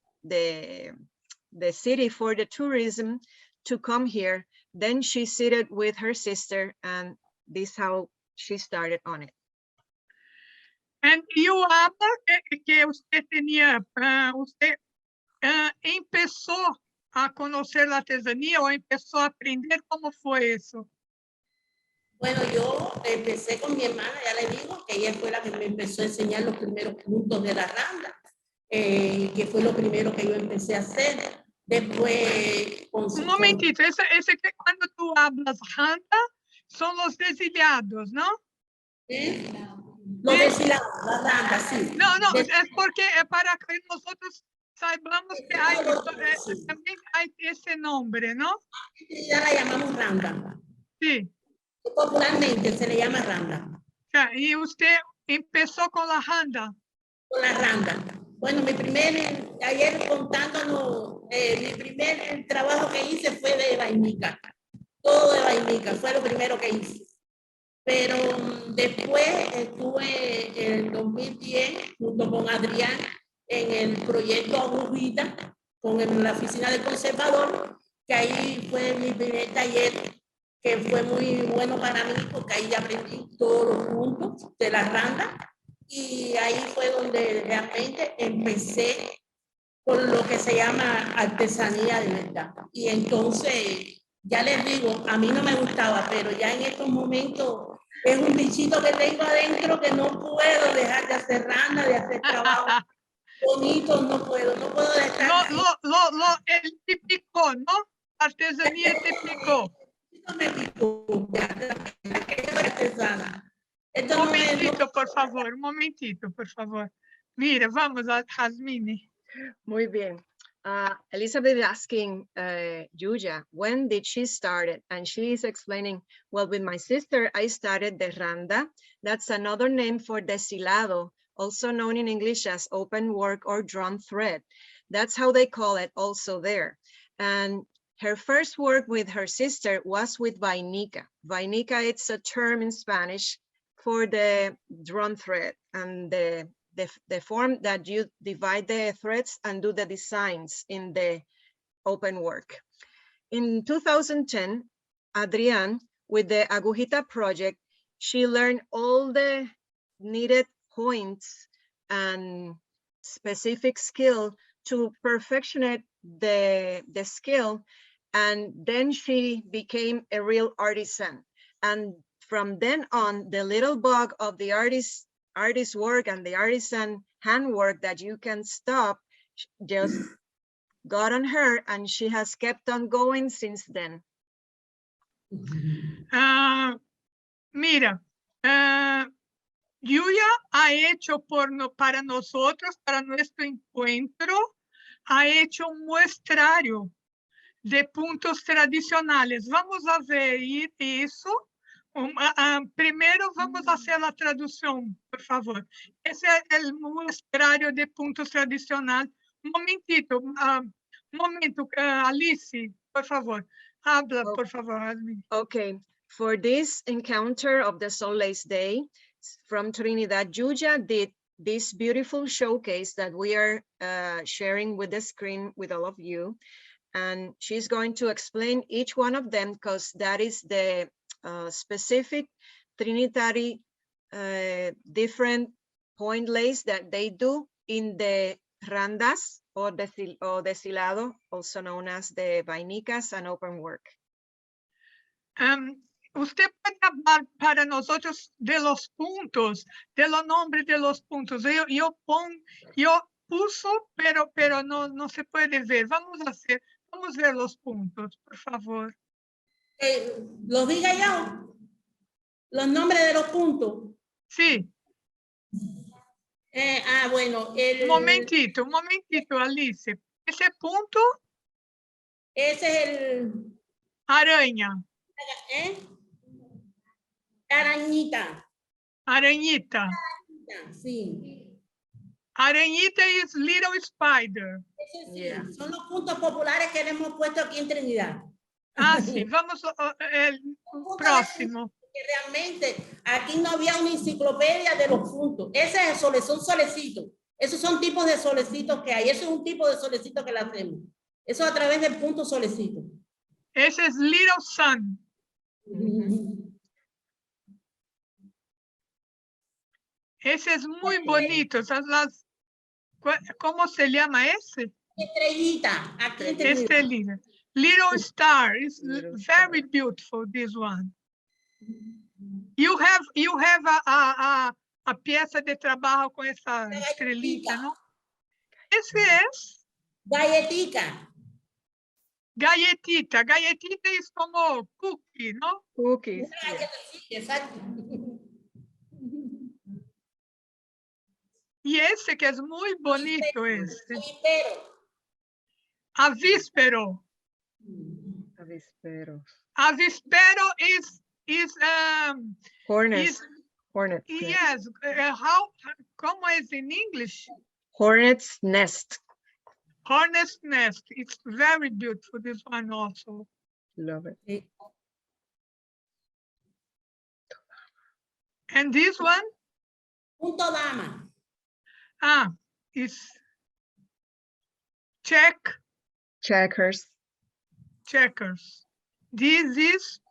Speaker 2: city for the tourism to come here, then she seated with her sister, and this is how she started on it.
Speaker 1: And you habla que usted tenía, usted empezó a conocer la artesanía o empezó a aprender. ¿Cómo fue eso?
Speaker 7: Bueno, yo empecé con mi hermana, ya le digo, que ella fue la que me empezó a enseñar los primeros puntos de la randa, que fue lo primero que yo empecé a hacer. Después...
Speaker 1: Un momentito, ese que cuando tú hablas randa, son los deshilados, ¿no?
Speaker 7: ¿Sí? Los deshilados, la randa, sí.
Speaker 1: No, es porque para que nosotros saibamos que hay, también hay ese nombre, ¿no?
Speaker 7: Ya la llamamos randa.
Speaker 1: Sí.
Speaker 7: Popularmente se le llama randa.
Speaker 1: Y usted empezó con la randa.
Speaker 7: Con la randa. Bueno, ayer contándonos, mi primer trabajo que hice fue de vainica. Todo de vainica, fue lo primero que hice. Pero después estuve en el 2010 junto con Adrián en el proyecto Agujita con la oficina del conservador, que ahí fue mi primer taller, que fue muy bueno para mí porque ahí aprendí todos los puntos de la randa y ahí fue donde realmente empecé con lo que se llama artesanía de verdad. Y entonces, ya les digo, a mí no me gustaba, pero ya en estos momentos es un bichito que tengo adentro que no puedo dejar de hacer randa, de hacer trabajo bonito, no puedo dejar.
Speaker 1: El típico, ¿no? Artesanía típico.
Speaker 7: Me picó, ya, artesana. Esto
Speaker 2: momentito,
Speaker 1: por favor, un momentito, por favor. Mira, vamos a Jasmine.
Speaker 2: Muy bien. Elizabeth is asking Yuya, when did she start it? And she is explaining, well, with my sister, I started the randa. That's another name for deshilado, also known in English as open work or drawn thread. That's how they call it also there. And her first work with her sister was with vainica. Vainica, it's a term in Spanish for the drawn thread and the form that you divide the threads and do the designs in the open work. In 2010, Adrienne, with the Agujita project, she learned all the needed points and specific skill to perfectionate the skill. And then she became a real artisan. And from then on, the little bug of the artist work and the artisan handwork that you can stop just got on her, and she has kept on going since then.
Speaker 1: Mira, Yuya ha hecho para nosotros, para nuestro encuentro, ha hecho un muestrario de puntos tradicionales. Vamos a ver eso. Primero vamos a hacer la traducción, por favor. Ese es el muestrario de puntos tradicionales. Un momentito, Alice, por favor. Habla, por favor.
Speaker 2: Okay, for this encounter of the Soul Lace Day from Trinidad, Yuya did this beautiful showcase that we are sharing with the screen with all of you. And she's going to explain each one of them because that is the specific Trinitari different point lace that they do in the randas or deshilado, also known as the vainicas and open work.
Speaker 1: Usted puede hablar para nosotros de los puntos, de los nombres de los puntos. Yo puso, pero no se puede ver. Vamos a ver los puntos, por favor.
Speaker 7: ¿Los diga yo? ¿Los nombres de los puntos?
Speaker 1: Sí.
Speaker 7: Bueno.
Speaker 1: Un momentito, Alice. ¿Ese punto?
Speaker 7: Ese es el...
Speaker 1: Araña.
Speaker 7: Arañita.
Speaker 1: Arañita.
Speaker 7: Sí.
Speaker 1: Arañita is little spider.
Speaker 7: Ese sí, yeah. Son los puntos populares que le hemos puesto aquí en Trinidad.
Speaker 1: Sí, vamos al próximo.
Speaker 7: Realmente aquí no había una enciclopedia de los puntos. Ese es el sole, son solecitos. Esos son tipos de solecitos que hay. Eso es un tipo de solecito que le hacemos. Eso a través del punto solecito.
Speaker 1: Ese es little sun. Ese es muy bonito. ¿Cómo se llama ese?
Speaker 7: Estrellita. Aquí
Speaker 1: Estrellita. Little star is very beautiful. This one. You have a pieza de trabajo con esa estrellita, ¿no? Ese es.
Speaker 7: Galletica.
Speaker 1: Galletita. Galletita es como cookie, ¿no?
Speaker 2: Cookies.
Speaker 7: Sí, exacto.
Speaker 1: Y ese que es muy bonito ese.
Speaker 7: Avispero.
Speaker 2: Avispero.
Speaker 1: Avispero is
Speaker 2: hornet.
Speaker 1: Yes. ¿Cómo es in English?
Speaker 2: Hornet's nest.
Speaker 1: Hornet's nest. It's very beautiful. This one also.
Speaker 2: Love it.
Speaker 1: And this one?
Speaker 7: Punto dama.
Speaker 1: It's
Speaker 2: checkers.
Speaker 1: This is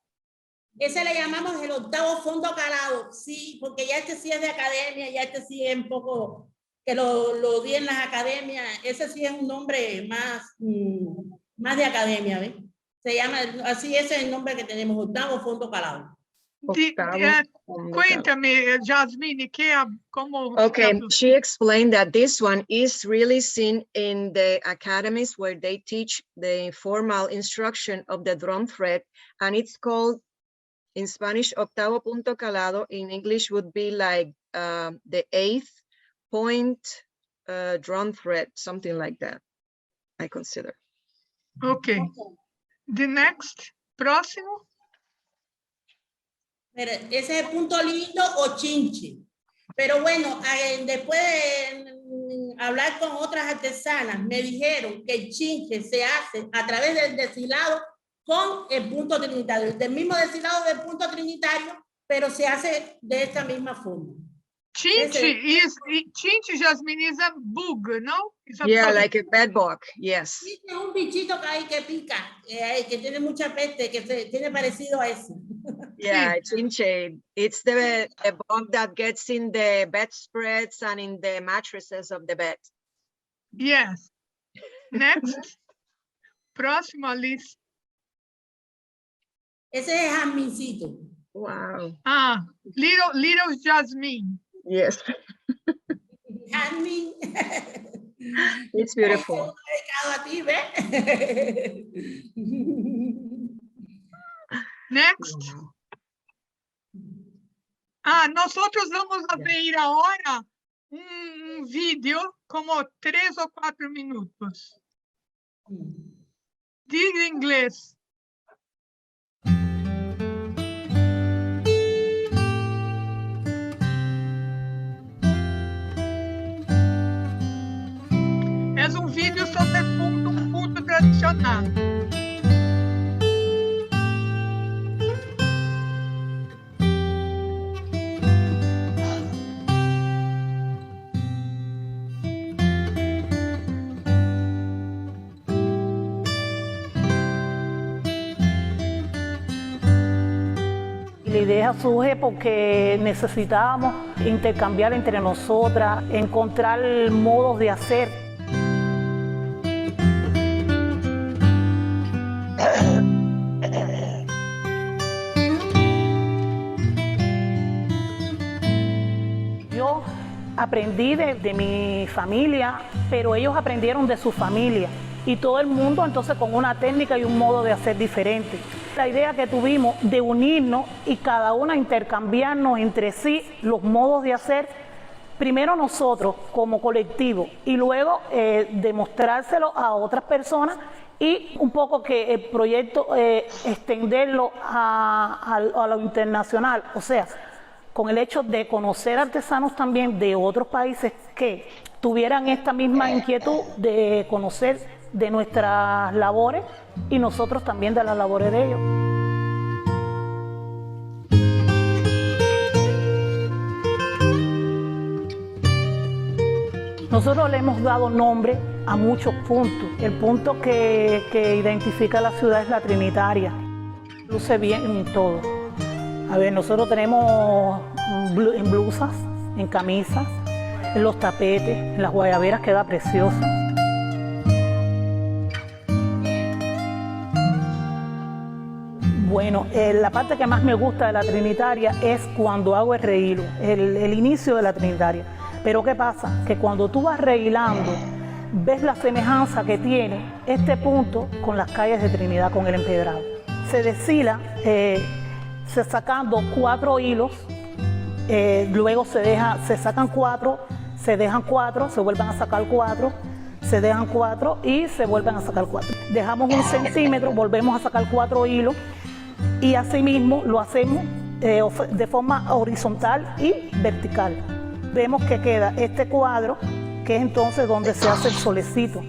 Speaker 7: Ese le llamamos el octavo fondo calado, sí, porque ya este sí es de academia, ya este sí es un poco que lo di en las academias, ese sí es un nombre más de academia, ¿ves? Se llama, así ese es el nombre que tenemos, octavo fondo calado.
Speaker 1: Cuéntame, Jasmine, como...
Speaker 2: Okay, she explained that this one is really seen in the academies where they teach the formal instruction of the drum thread, and it's called, in Spanish, octavo punto calado. In English would be like the 8th point drum thread, something like that, I consider.
Speaker 1: Okay. The next, próximo.
Speaker 7: Pero ese es el punto lindo o chinche. Pero bueno, después de hablar con otras artesanas, me dijeron que el chinche se hace a través del deshilado con el punto trinitario, del mismo deshilado del punto trinitario, pero se hace de esta misma forma.
Speaker 1: Chinche, Jasmine, is a bug, no?
Speaker 2: Yeah, like a bed bug, yes.
Speaker 7: Sí, es un bichito que hay que pica, que tiene mucha peste, que tiene parecido a eso.
Speaker 2: Yeah, chinche. It's the bug that gets in the bedspreads and in the mattresses of the bed.
Speaker 1: Yes. Next. Próximo, Alice.
Speaker 7: Ese es jazmincito.
Speaker 2: Wow.
Speaker 1: Little Jasmine.
Speaker 2: Yes.
Speaker 7: Jazmín.
Speaker 2: It's beautiful.
Speaker 7: A ti, ¿ves?
Speaker 1: Next. Nosotros vamos a ver ahora un vídeo como 3 o 4 minutos. Diga inglés. Es un vídeo sobre un punto tradicional.
Speaker 8: La idea surge porque necesitábamos intercambiar entre nosotras, encontrar modos de hacer. Yo aprendí de mi familia, pero ellos aprendieron de su familia. Y todo el mundo entonces con una técnica y un modo de hacer diferente. La idea que tuvimos de unirnos y cada una intercambiarnos entre sí los modos de hacer, primero nosotros como colectivo y luego demostrárselo a otras personas y un poco que el proyecto extenderlo a lo internacional, o sea, con el hecho de conocer artesanos también de otros países que tuvieran esta misma inquietud de conocer de nuestras labores y nosotros también de las labores de ellos. Nosotros le hemos dado nombre a muchos puntos. El punto que identifica la ciudad es la Trinitaria. Luce bien en todo. A ver, nosotros tenemos en blusas, en camisas, en los tapetes, en las guayaberas, queda precioso. Bueno, la parte que más me gusta de la Trinitaria es cuando hago el rehilo, el inicio de la Trinitaria. Pero ¿qué pasa? Que cuando tú vas rehilando, ves la semejanza que tiene este punto con las calles de Trinidad, con el empedrado. Se deshila sacando 4 hilos, luego se sacan 4, se dejan 4, se vuelven a sacar 4, se dejan 4 y se vuelven a sacar 4. Dejamos 1 centímetro, volvemos a sacar 4 hilos. Y así mismo lo hacemos de forma horizontal y vertical. Vemos que queda este cuadro, que es entonces donde se hace el solecito.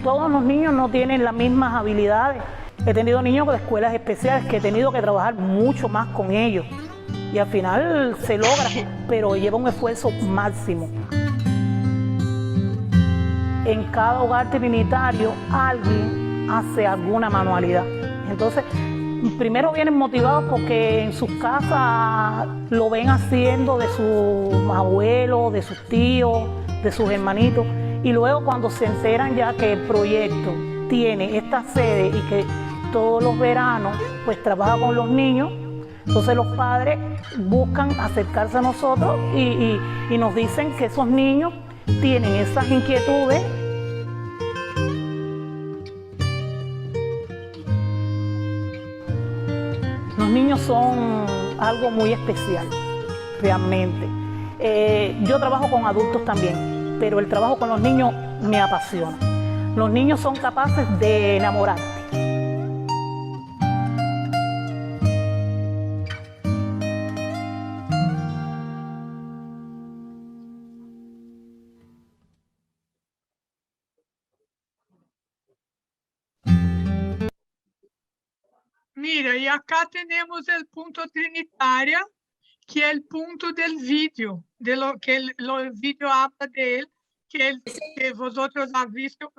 Speaker 8: Todos los niños no tienen las mismas habilidades. He tenido niños de escuelas especiales que he tenido que trabajar mucho más con ellos. Y al final se logra, pero lleva un esfuerzo máximo. En cada hogar trinitario alguien hace alguna manualidad. Entonces, primero vienen motivados porque en sus casas lo ven haciendo de sus abuelos, de sus tíos, de sus hermanitos. Y luego cuando se enteran ya que el proyecto tiene esta sede y que todos los veranos pues trabaja con los niños, entonces los padres buscan acercarse a nosotros y nos dicen que esos niños tienen esas inquietudes. Los niños son algo muy especial, realmente. Yo trabajo con adultos también, pero el trabajo con los niños me apasiona. Los niños son capaces de enamorarte.
Speaker 1: Mira, y acá tenemos el punto trinitario, que es el punto del vídeo, de lo que el vídeo habla de él, que vosotros han visto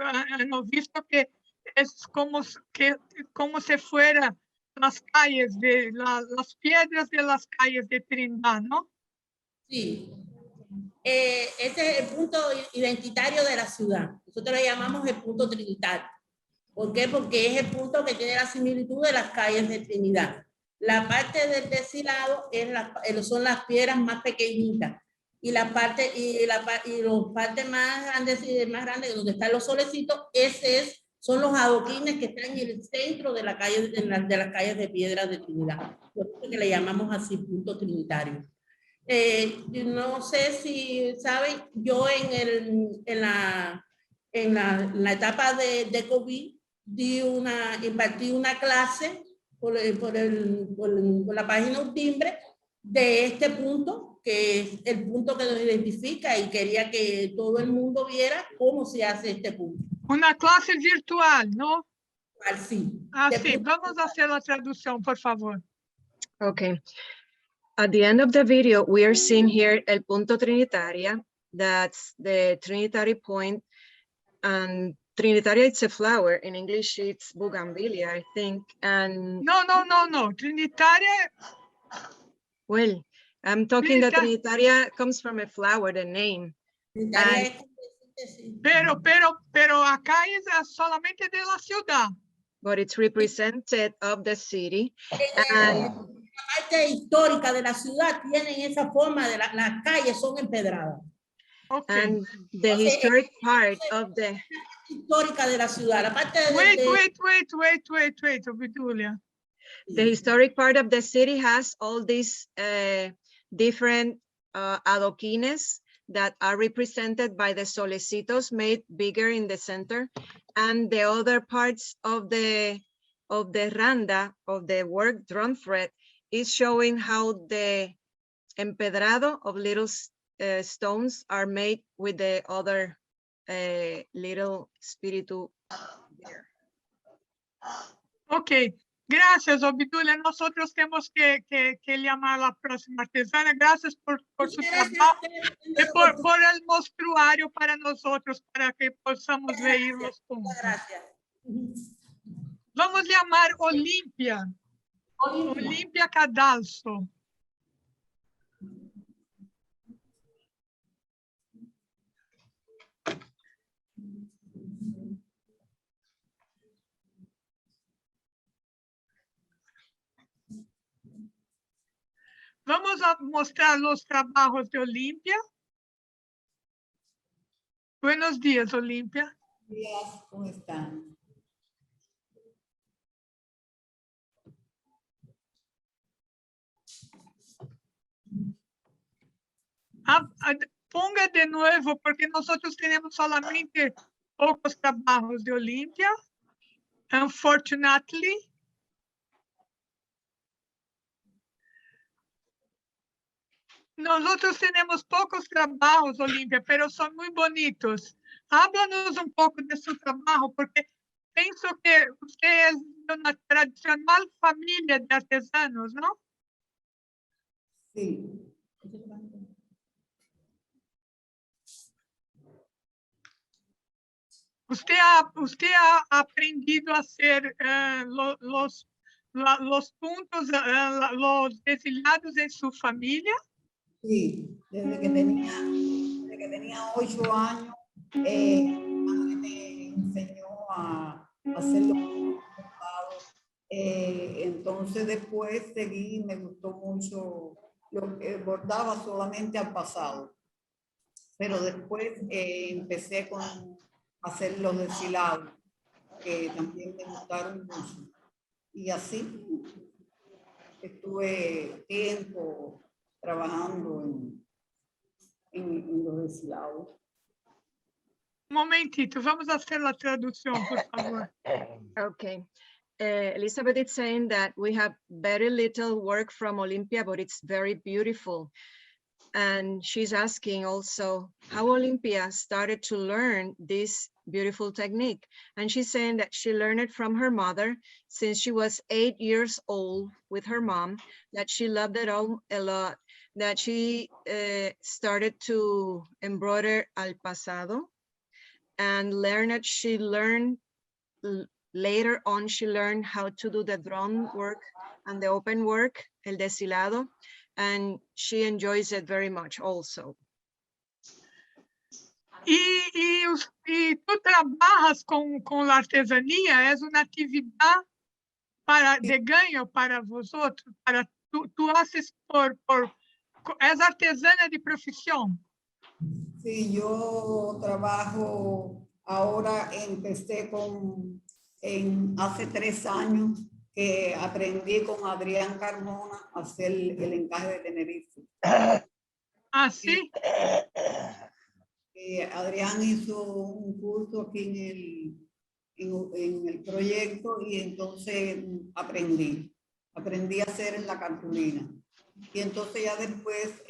Speaker 1: que es como si fuera las calles las piedras de las calles de Trindade, ¿no?
Speaker 7: Sí. Ese es el punto identitario de la ciudad. Nosotros le llamamos el punto trinitario. ¿Por qué? Porque es el punto que tiene la similitud de las calles de Trinidad. La parte del deshilado son las piedras más pequeñitas y la parte los partes más grandes donde están los solecitos, son los adoquines que están en el centro de la calle de las calles de piedra de Trinidad. Por eso que le llamamos así punto trinitario. No sé si saben, yo en la etapa de COVID impartí una clase por la página Timbre de este punto, que es el punto que nos identifica, y quería que todo el mundo viera cómo se hace este punto.
Speaker 1: Una clase virtual, ¿no?
Speaker 7: Sí.
Speaker 1: Sí, vamos a hacer la traducción, por favor.
Speaker 2: Okay. At the end of the video, we are seeing here el punto trinitaria. That's the trinitary point. And trinitaria, it's a flower. In English, it's bougainvillea, I think. And
Speaker 1: No. Trinitaria.
Speaker 2: well, I'm talking that trinitaria comes from a flower, the name. And,
Speaker 1: pero acá es solamente de la ciudad.
Speaker 2: But it's represented of the city. And
Speaker 7: la parte histórica de la ciudad tienen esa forma de las calles son empedradas.
Speaker 1: Okay.
Speaker 2: And the historic part of the
Speaker 7: histórica de la ciudad, la parte de
Speaker 1: wait, Obitulia.
Speaker 2: The historic part of the city has all these different adoquines that are represented by the solecitos made bigger in the center, and the other parts of the randa, of the work drum thread, is showing how the empedrado of little stones are made with the other little espíritu there.
Speaker 1: Ok, gracias, Obitulia. Nosotros tenemos que llamar a la próxima artesana. Gracias por su trabajo y por el mostruario para nosotros, para que podamos ver los puntos.
Speaker 7: Gracias.
Speaker 1: Vamos a llamar Olimpia. Olimpia Cadalso. Vamos a mostrar los trabajos de Olimpia. Buenos días, Olimpia.
Speaker 4: Buenos días, ¿cómo están?
Speaker 1: Ponga de nuevo, porque nosotros tenemos solamente pocos trabajos de Olimpia. Unfortunately. Nosotros tenemos pocos trabajos, Olimpia, pero son muy bonitos. Háblanos un poco de su trabajo, porque pienso que usted es de una tradicional familia de artesanos, ¿no?
Speaker 4: Sí.
Speaker 1: Usted ha aprendido a hacer los puntos, los deshilados en su familia.
Speaker 4: Sí, desde que tenía 8 años, mi madre me enseñó a hacer los bordados. Entonces después seguí, me gustó mucho, lo que bordaba solamente al pasado. Pero después empecé a hacer los deshilados, que también me gustaron mucho. Y así estuve tiempo trabajando en los deshilados.
Speaker 1: Un momentito, vamos a hacer la traducción, por favor.
Speaker 2: Okay. Elizabeth is saying that we have very little work from Olympia, but it's very beautiful. And she's asking also how Olympia started to learn this beautiful technique. And she's saying that she learned it from her mother since she was 8 years old with her mom, that she loved it all a lot, that she started to embroider al pasado and she learned later on, she learned how to do the drawn work and the open work, el deshilado, and she enjoys it very much also.
Speaker 1: Y tú trabajas con la artesanía, es una actividad de ganho para vosotros, tú haces es artesana de profesión.
Speaker 4: Sí, yo trabajo, ahora empecé hace 3 años que aprendí con Adrián Carmona a hacer el encaje de Tenerife.
Speaker 1: ¿Ah, sí?
Speaker 4: Adrián hizo un curso aquí en el proyecto y entonces aprendí a hacer en la cartulina. Y entonces ya después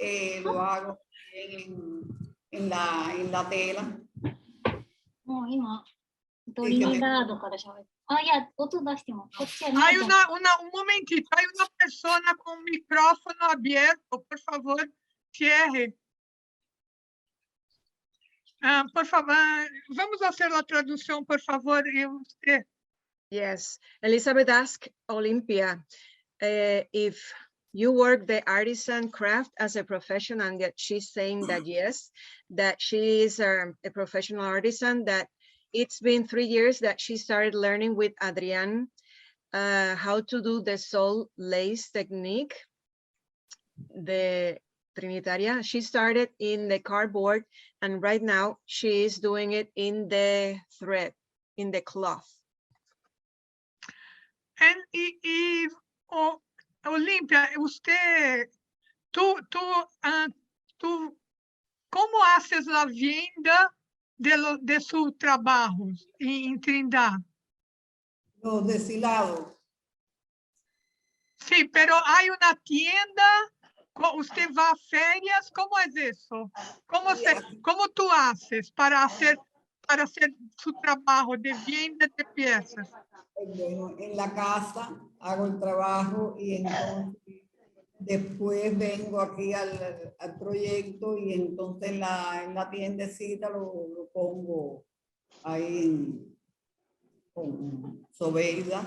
Speaker 4: lo hago en la tela.
Speaker 1: Hay un momentito, hay una persona con micrófono abierto, por favor, cierre. Por favor, vamos a hacer la traducción, por favor, y usted.
Speaker 2: Yes, Elizabeth asked Olympia if you work the artisan craft as a professional, and that she's saying that yes, that she is a professional artisan, that it's been 3 years that she started learning with Adrián how to do the sol lace technique, the Trinitaria. She started in the cardboard, and right now she is doing it in the thread, in the cloth.
Speaker 1: Olympia, tú, ¿cómo haces la venta de sus trabajos en Trindade?
Speaker 4: Los deshilados.
Speaker 1: Sí, pero hay una tienda, usted va a ferias, ¿cómo es eso? ¿Cómo tú haces para hacer su trabajo de venta de piezas?
Speaker 4: Bueno, en la casa hago el trabajo y entonces después vengo aquí al proyecto y entonces en la tiendecita lo pongo ahí con Sobeida.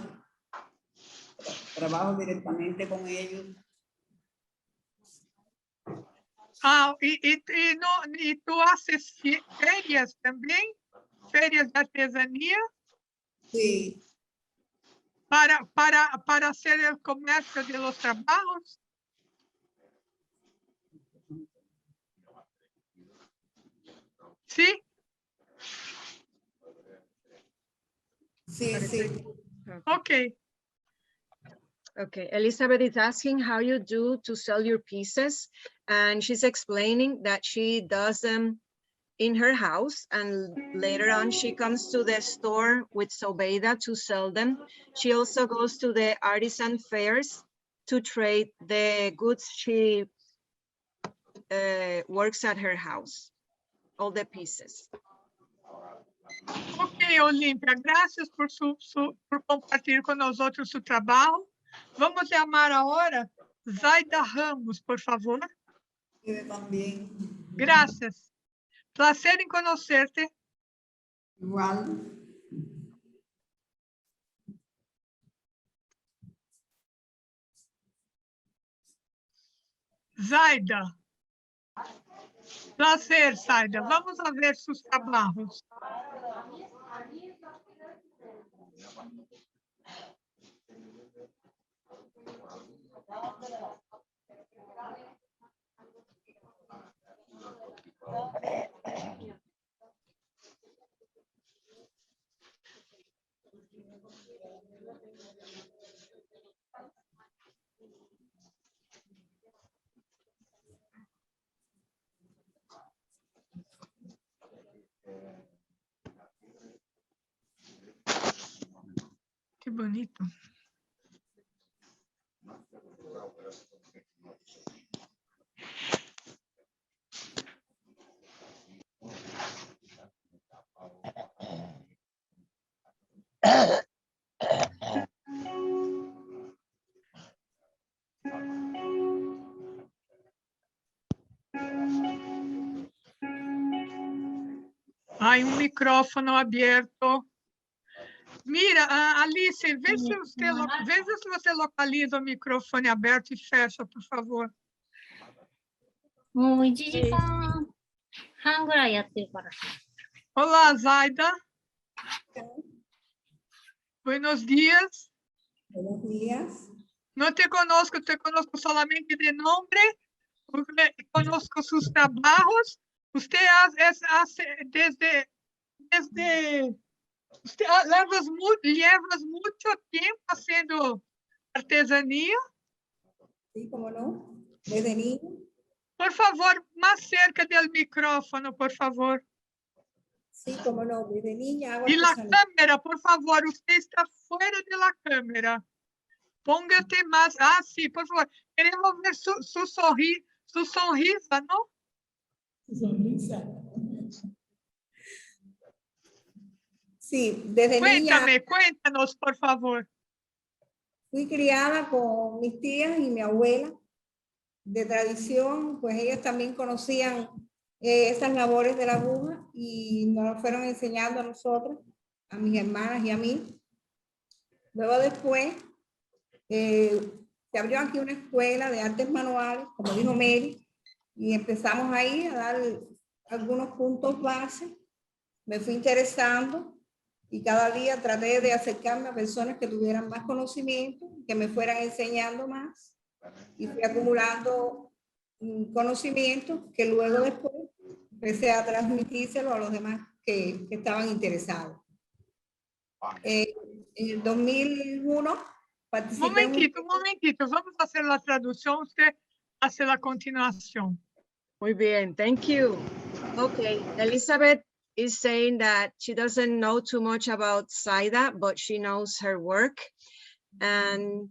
Speaker 4: Trabajo directamente con ellos.
Speaker 1: ¿Y tú haces ferias también? ¿Ferias de artesanía?
Speaker 4: Sí.
Speaker 1: Para hacer el comercio de los trabajos. ¿Sí?
Speaker 4: Sí, sí.
Speaker 1: Okay.
Speaker 2: Okay, Elizabeth is asking how you do to sell your pieces, and she's explaining that she does them in her house, and later on she comes to the store with Sobeida to sell them. She also goes to the artisan fairs to trade the goods she works at her house, all the pieces.
Speaker 1: Ok, Olímpia, graças por por compartilhar com nós outros seu trabalho. Vamos chamar agora Zaida Ramos, por favor.
Speaker 4: Eu também.
Speaker 1: Graças. Prazer em conhecer-te.
Speaker 4: Igual.
Speaker 1: Zaida. Prazer, Zaida. Vamos ver seus trabalhos. Que bonito. Ai, um microfone aberto. Mira, Alice, vê se você localiza o microfone aberto e fecha, por favor.
Speaker 9: もう1時間半ぐらいやってるからさ。
Speaker 1: Olá, Zaida. Buenos días.
Speaker 4: Buenos días.
Speaker 1: No te conozco solamente de nombre, conozco sus trabajos. Usted hace desde usted llevas mucho tiempo haciendo artesanía.
Speaker 4: Sí, cómo no. Desde niño.
Speaker 1: Por favor, más cerca del micrófono, por favor.
Speaker 4: Sí, cómo no. Desde niña hago
Speaker 1: Y la
Speaker 4: artesanía.
Speaker 1: cámara, por favor, usted está fuera de la cámara. Póngate más. Ah, sí, por favor. Queremos ver su sonrisa, ¿no?
Speaker 4: Sonrisa. Sí, desde niña
Speaker 1: Cuéntanos, por favor.
Speaker 4: fui criada con mis tías y mi abuela de tradición, pues ellas también conocían esas labores de la aguja y nos fueron enseñando a nosotros, a mis hermanas y a mí. Luego después se abrió aquí una escuela de artes manuales, como dijo Mary, y empezamos ahí a dar algunos puntos base. Me fui interesando y cada día traté de acercarme a personas que tuvieran más conocimiento, que me fueran enseñando más, y fui acumulando conocimiento que luego después empecé a transmitírselo a los demás que estaban interesados. En el 2001 participé
Speaker 1: Un momentito, vamos a hacer la traducción, usted hace la continuación.
Speaker 2: Muy bien, thank you. Okay, Elizabeth is saying that she doesn't know too much about Zaida, but she knows her work, and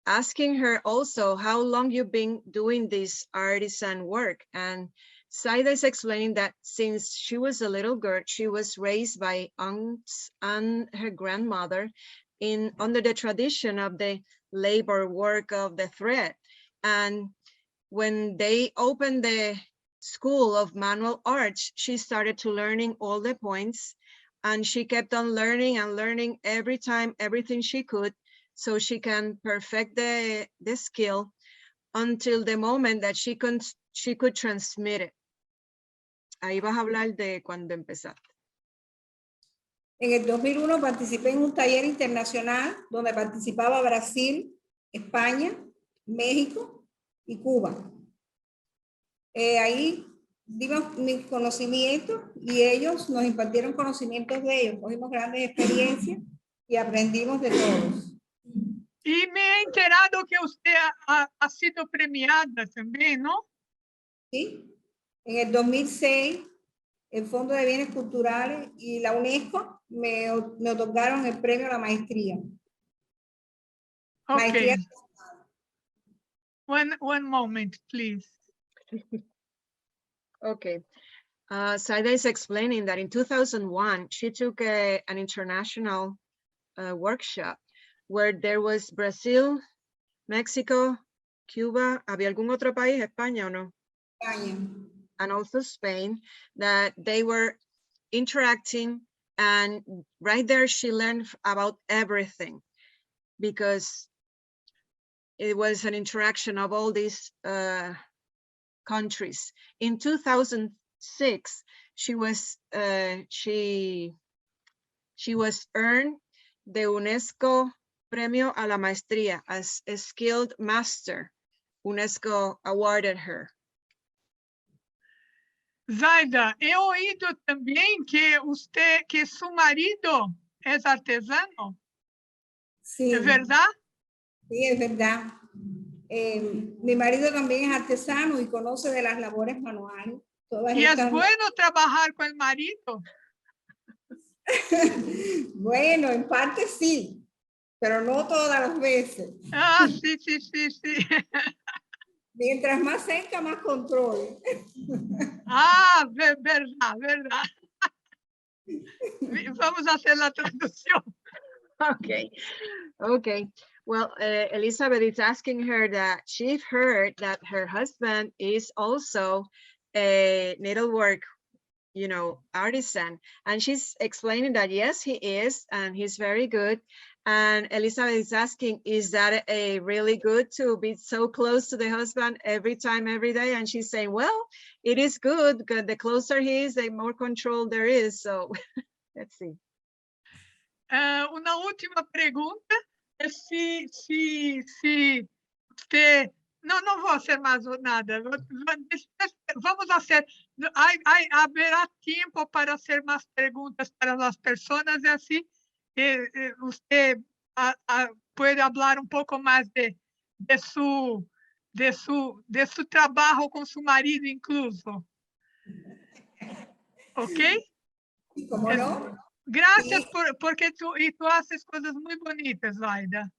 Speaker 2: asking her also how long you've been doing this artisan work. And Zaida is explaining that since she was a little girl, she was raised by aunts and her grandmother under the tradition of the labor work of the thread. And when they opened the School of Manual Arts, she started to learning all the points, and she kept on learning and learning every time, everything she could, so she can perfect the skill until the moment that she could transmit it. Ahí vas a hablar de cuando empezaste.
Speaker 4: En el 2001 participé en un taller internacional donde participaba Brasil, España, México y Cuba. Ahí dimos mis conocimientos y ellos nos impartieron conocimientos de ellos. Cogimos grandes experiencias y aprendimos de todos.
Speaker 1: Y me he enterado que usted ha sido premiada también, ¿no?
Speaker 4: Sí. En el 2006, el Fondo de Bienes Culturales y la UNESCO me otorgaron el premio a la maestría.
Speaker 1: Okay.
Speaker 4: Maestría.
Speaker 1: One moment, please.
Speaker 2: Okay. Saida is explaining that in 2001, she took an international workshop where there was Brazil, Mexico, Cuba, ¿había algún otro país, España o no?
Speaker 5: España.
Speaker 2: And also Spain, that they were interacting, and right there she learned about everything, because it was an interaction of all these countries. In 2006, she was earned the UNESCO Premio a la Maestría as a skilled master. UNESCO awarded her.
Speaker 1: Zaida, he oído también que su marido es artesano.
Speaker 5: Sí.
Speaker 1: ¿Es verdad?
Speaker 5: Sí, es verdad. Mi marido también es artesano y conoce de las labores manuales.
Speaker 1: Y es bueno trabajar con el marido.
Speaker 5: Bueno, en parte sí, pero no todas las veces.
Speaker 1: Ah, sí.
Speaker 5: Mientras más cerca, más control.
Speaker 1: Ah, verdad. Vamos a hacer la traducción.
Speaker 2: Okay. Well, Elizabeth is asking her that she heard that her husband is also a needlework, artisan. And she's explaining that, yes, he is, and he's very good. And Elizabeth is asking, is that a really good to be so close to the husband every time, every day? And she's saying, well, it is good, because the closer he is, the more control there is. So let's see.
Speaker 1: Una última pregunta es si usted... No voy a hacer más nada. Vamos a hacer... habrá tiempo para hacer más preguntas para las personas y así usted puede hablar un poco más de su trabajo con su marido incluso. ¿Ok?
Speaker 5: ¿Cómo no?
Speaker 1: Gracias porque tú haces cosas muy bonitas, Zaida.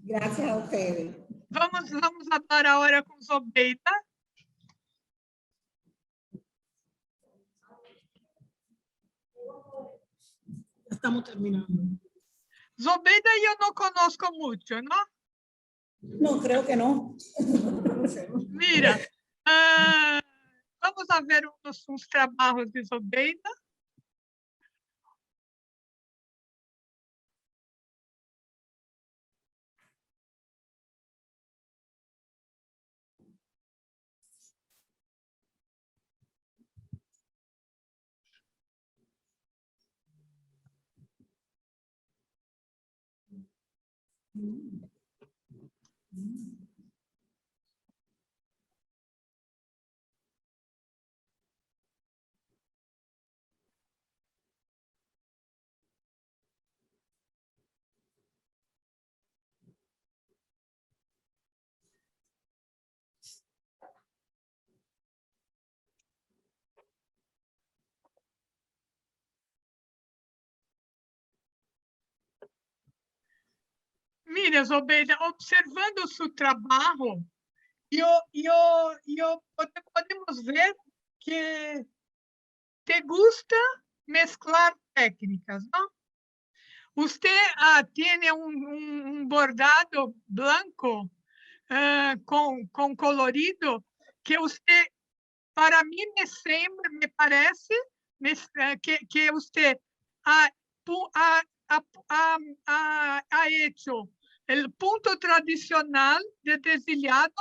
Speaker 5: Gracias a ustedes.
Speaker 1: Vamos a hablar ahora con Zobeida.
Speaker 6: Estamos terminando.
Speaker 1: Zobeida yo no conozco mucho, ¿no?
Speaker 6: No, creo que no.
Speaker 1: Mira, vamos a ver uns trabajos de Zobeida. Mira, Zobeida, observando su trabajo, podemos ver que te gusta mezclar técnicas, ¿no? Usted tiene un bordado blanco con colorido que usted, para mí me parece que usted ha hecho el punto tradicional de deshilado,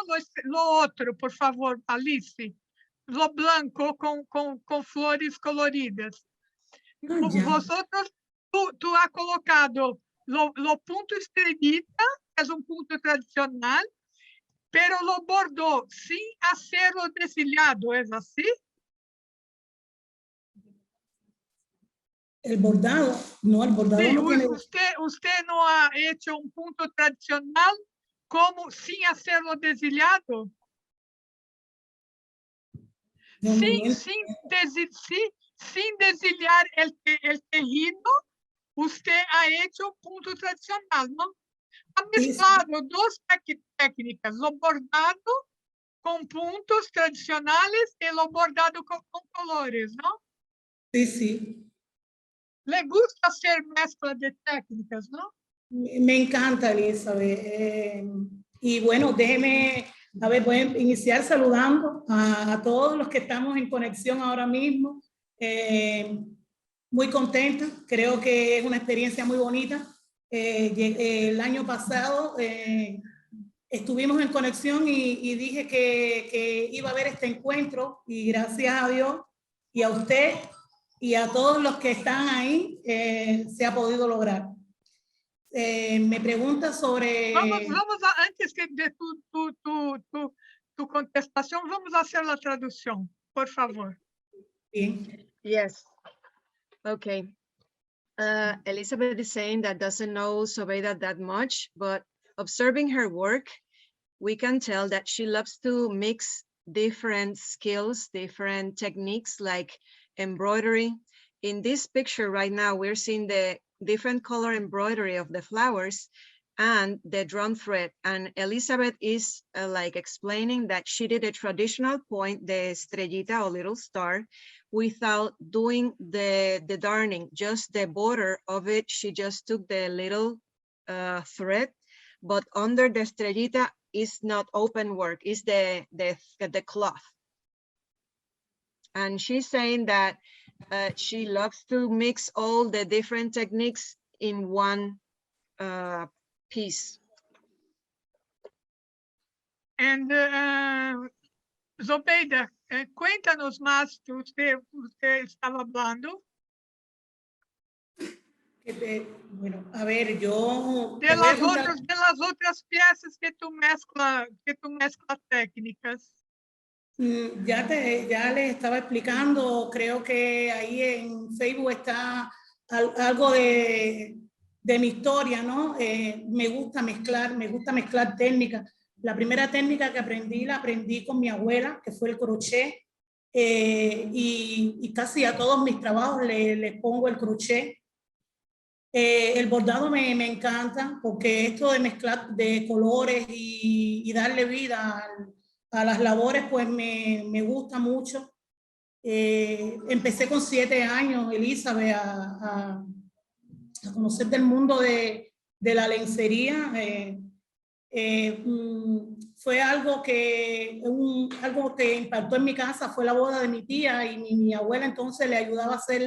Speaker 1: lo otro, por favor, Alice, lo blanco con flores coloridas. Vosotros, tú has colocado lo punto estrellita, que es un punto tradicional, pero lo bordó sin hacerlo deshilado, ¿es así?
Speaker 6: El bordado
Speaker 1: Sí,
Speaker 6: no tiene...
Speaker 1: usted no ha hecho un punto tradicional sin hacerlo deshilado. Sin deshillar el tejido, usted ha hecho un punto tradicional, ¿no? Ha mezclado dos técnicas, lo bordado con puntos tradicionales y lo bordado con colores, ¿no?
Speaker 10: Sí, sí.
Speaker 1: Le gusta hacer mezcla de técnicas, ¿no?
Speaker 10: Me encanta, Elizabeth. Y bueno, déjeme, a ver, voy a iniciar saludando a todos los que estamos en conexión ahora mismo. Muy contenta, creo que es una experiencia muy bonita. El año pasado estuvimos en conexión y dije que iba a haber este encuentro y gracias a Dios y a usted y a todos los que están ahí se ha podido lograr. Me pregunta sobre...
Speaker 1: Antes de tu contestación, vamos a hacer la traducción, por favor.
Speaker 10: Bien.
Speaker 2: Yes. Okay. Elizabeth is saying that doesn't know Sobeida that much, but observing her work, we can tell that she loves to mix different skills, different techniques like embroidery. In this picture right now, we're seeing the different color embroidery of the flowers and the drawn thread. And Elizabeth is like explaining that she did a traditional point, the estrellita or little star, without doing the darning, just the border of it. She just took the little thread, but under the estrellita is not open work, is the cloth. And she's saying that she loves to mix all the different techniques in one piece.
Speaker 1: And Zobeida, cuéntanos más, usted estaba hablando.
Speaker 10: Bueno, a ver, yo...
Speaker 1: De las otras piezas que tú mezclas técnicas.
Speaker 10: Ya les estaba explicando, creo que ahí en Facebook está algo de mi historia, ¿no? Me gusta mezclar técnicas. La primera técnica que aprendí, la aprendí con mi abuela, que fue el crochet, y casi a todos mis trabajos les pongo el crochet. El bordado me encanta, porque esto de mezclar de colores y darle vida a las labores, pues me gusta mucho. Empecé con 7 años, Elizabeth, a conocer del mundo de la lencería. Fue algo que impactó en mi casa, fue la boda de mi tía y mi abuela entonces le ayudaba a hacer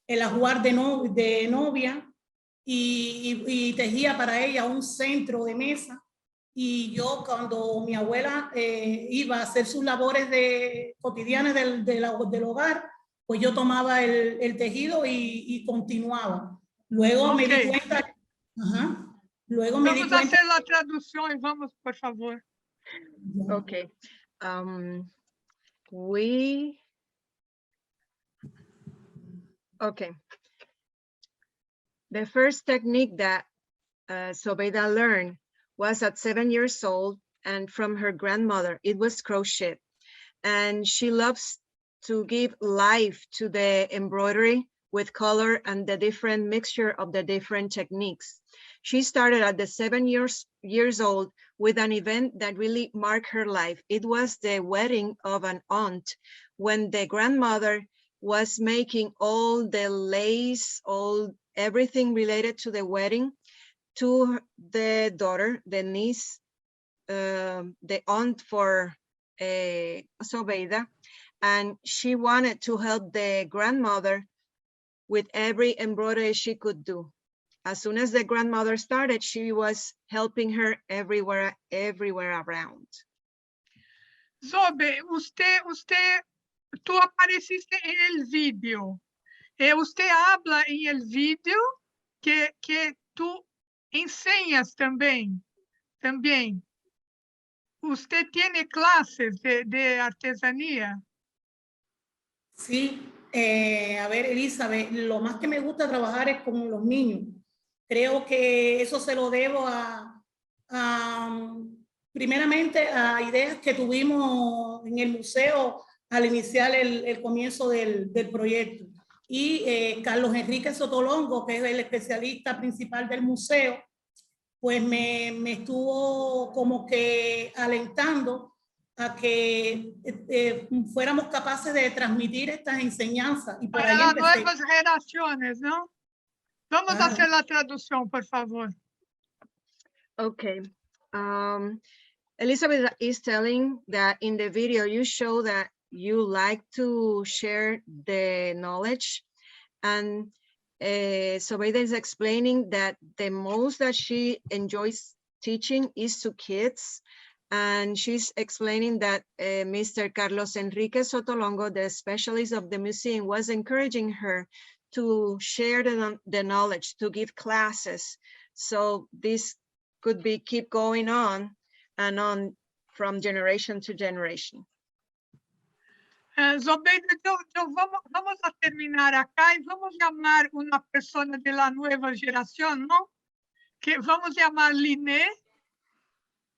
Speaker 10: el ajuar de novia y tejía para ella un centro de mesa. Y yo, cuando mi abuela iba a hacer sus labores cotidianas del hogar, pues yo tomaba el tejido y continuaba. Luego me di cuenta... Luego me di cuenta...
Speaker 1: Vamos a hacer la traducción, vamos, por favor.
Speaker 2: Okay. Okay. The first technique that Sobeida learned was at 7 years old and from her grandmother. It was crochet. And she loves to give life to the embroidery with color and the different mixture of the different techniques. She started at the 7 years old with an event that really marked her life. It was the wedding of an aunt, when the grandmother was making all the lace, everything related to the wedding, to the daughter, the niece, the aunt for Sobeida, and she wanted to help the grandmother with every embroidery she could do. As soon as the grandmother started, she was helping her everywhere around.
Speaker 1: Zobe, tú apareciste en el vídeo. Usted habla en el vídeo que tú enseñas también. ¿Usted tiene clases de artesanía?
Speaker 10: Sí, a ver, Elizabeth, lo más que me gusta trabajar es con los niños. Creo que eso se lo debo primeramente a ideas que tuvimos en el museo al iniciar el comienzo del proyecto. Y Carlos Enrique Sotolongo, que es el especialista principal del museo, pues me estuvo como que alentando a que fuéramos capaces de transmitir estas enseñanzas. Y por
Speaker 1: Para
Speaker 10: ahí
Speaker 1: las
Speaker 10: empecé.
Speaker 1: nuevas generaciones, ¿no? Vamos a hacer la traducción, por favor.
Speaker 2: Okay. Elizabeth is telling that in the video you show that you like to share the knowledge, and Sobeida is explaining that the most that she enjoys teaching is to kids, and she's explaining that Mr. Carlos Enrique Sotolongo, the specialist of the museum, was encouraging her to share the knowledge, to give classes. So this could be keep going on and on from generation to generation.
Speaker 1: Zobeida, vamos a terminar acá y vamos a llamar una persona de la nueva generación, ¿no? Que vamos a llamar Liné.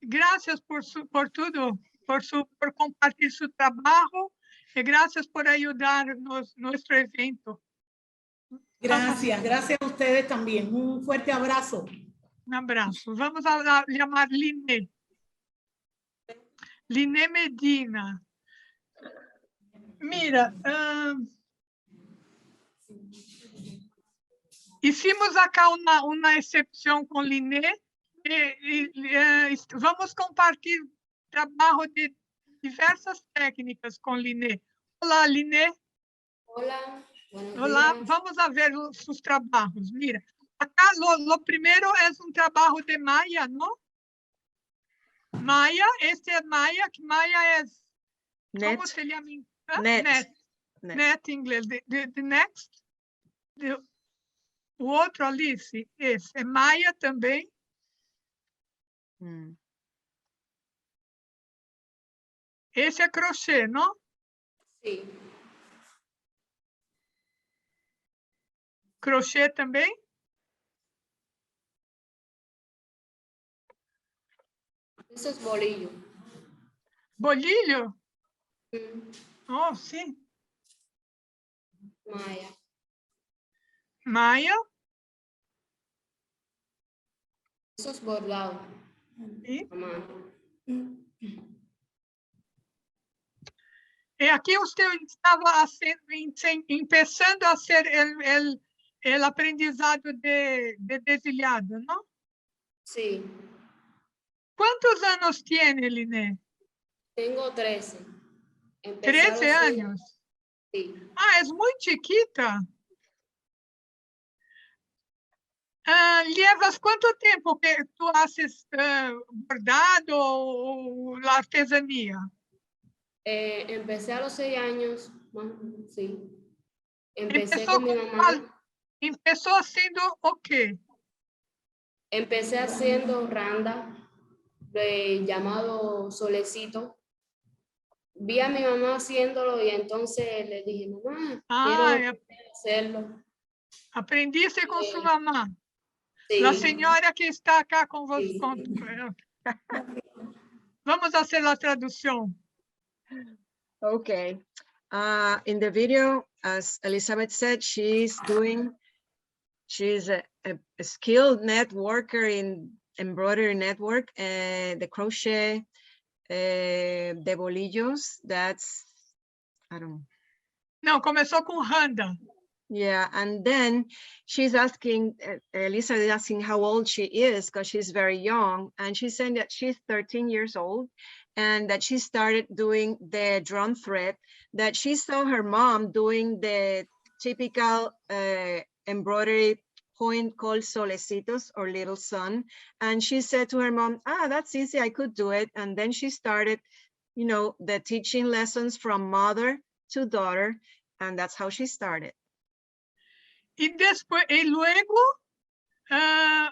Speaker 1: Gracias por todo, por compartir su trabajo y gracias por ayudarnos nuestro evento.
Speaker 10: Gracias, gracias a ustedes también. Un fuerte abrazo.
Speaker 1: Un abrazo. Vamos a llamar Liné. Liné Medina. Mira, hicimos acá una excepción con Liné. Vamos compartir trabajo de diversas técnicas con Liné. Olá, Liné.
Speaker 11: Hola.
Speaker 1: Olá, vamos a ver sus trabajos. Mira, acá lo primero es un trabajo de Maya, ¿no? Maya, este es Maya, que Maya es, ¿cómo se llama? Net inglés, the next. O outro ali, esse é Maya também. Esse é crochê, não?
Speaker 11: Sim.
Speaker 1: Crochê também?
Speaker 11: Isso é bolillo.
Speaker 1: Bolilho? Oh, sim.
Speaker 11: Maya.
Speaker 1: Maya?
Speaker 11: Isso é bordado.
Speaker 1: E? Aqui você estava começando a ser o aprendizado de deshilado, não?
Speaker 11: Sim.
Speaker 1: Quantos anos tem, Liné?
Speaker 11: Tenho 13.
Speaker 1: 13 anos?
Speaker 11: Sim.
Speaker 1: Ah, é muito chiquita. Levas quanto tempo que tu haces bordado ou artesanía?
Speaker 11: Empecé a los 6 años, sí. Empecé con mi mamá.
Speaker 1: ¿Empezó haciendo o qué?
Speaker 11: Empecé haciendo randa, llamado solecito. Vi a mi mamá haciéndolo y entonces le dije, mamá, quiero hacerlo.
Speaker 1: Aprendiste con su mamá.
Speaker 11: Sí.
Speaker 1: La señora que está acá con vos.
Speaker 11: Sí.
Speaker 1: Vamos a hacer la traducción.
Speaker 2: Okay. In the video, as Elizabeth said, she's a skilled net worker in embroidery network, the crochet, the bolillos, that's, I don't know.
Speaker 1: No, comenzó con randa.
Speaker 2: Yeah, and then she's asking, Elizabeth is asking how old she is because she's very young, and she's saying that she's 13 years old and that she started doing the drum thread, that she saw her mom doing the typical embroidery point called solecitos or little sun, and she said to her mom, that's easy, I could do it. And then she started, the teaching lessons from mother to daughter, and that's how she started.
Speaker 1: Y luego,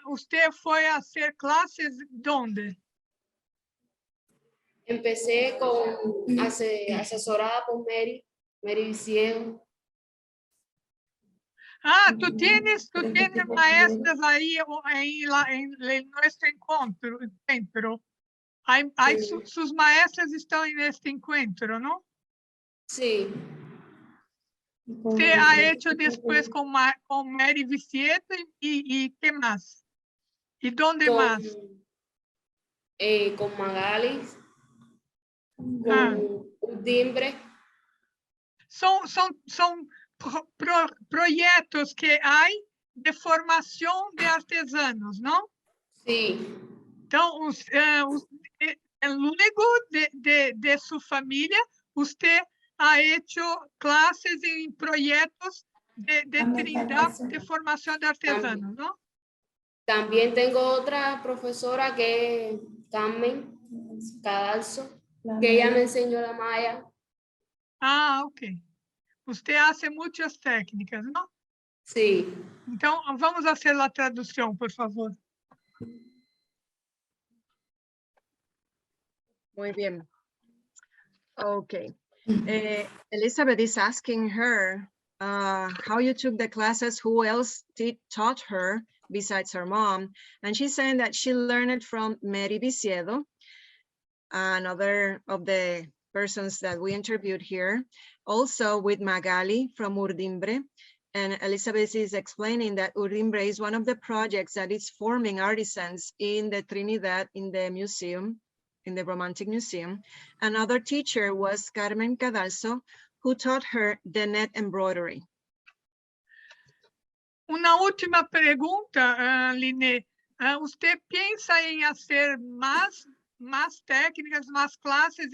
Speaker 1: usted fue a hacer clases, ¿dónde?
Speaker 11: Empecé asesorada por Mary Viciego.
Speaker 1: Tú tienes maestras ahí en nuestro encuentro. Sus maestras están en este encuentro, ¿no?
Speaker 11: Sí.
Speaker 1: ¿Usted ha hecho después con Mary Viciego y qué más? ¿Y dónde más?
Speaker 11: Con Magali. con un timbre.
Speaker 1: Son proyectos que hay de formación de artesanos, ¿no?
Speaker 11: Sí.
Speaker 1: Entonces, luego de su familia, usted ha hecho clases en proyectos de Trinidad de formación de artesanos, ¿no?
Speaker 11: También tengo otra profesora que es Carmen Cadalso, que ella me enseñó la malla.
Speaker 1: Ah, ok. Usted hace muchas técnicas, ¿no?
Speaker 11: Sí.
Speaker 1: Entonces, vamos a hacer la traducción, por favor.
Speaker 2: Muy bien. Okay. Elizabeth is asking her how you took the classes, who else taught her besides her mom. And she's saying that she learned it from Mary Viciedo, another of the persons that we interviewed here. Also with Magali from Urdimbre. And Elizabeth is explaining that Urdimbre is one of the projects that is forming artisans in the Trinidad, in the museum, in the Romantic Museum. Another teacher was Carmen Cadalso, who taught her the net embroidery.
Speaker 1: Una última pregunta, Liné. ¿Usted piensa en hacer más técnicas, más clases,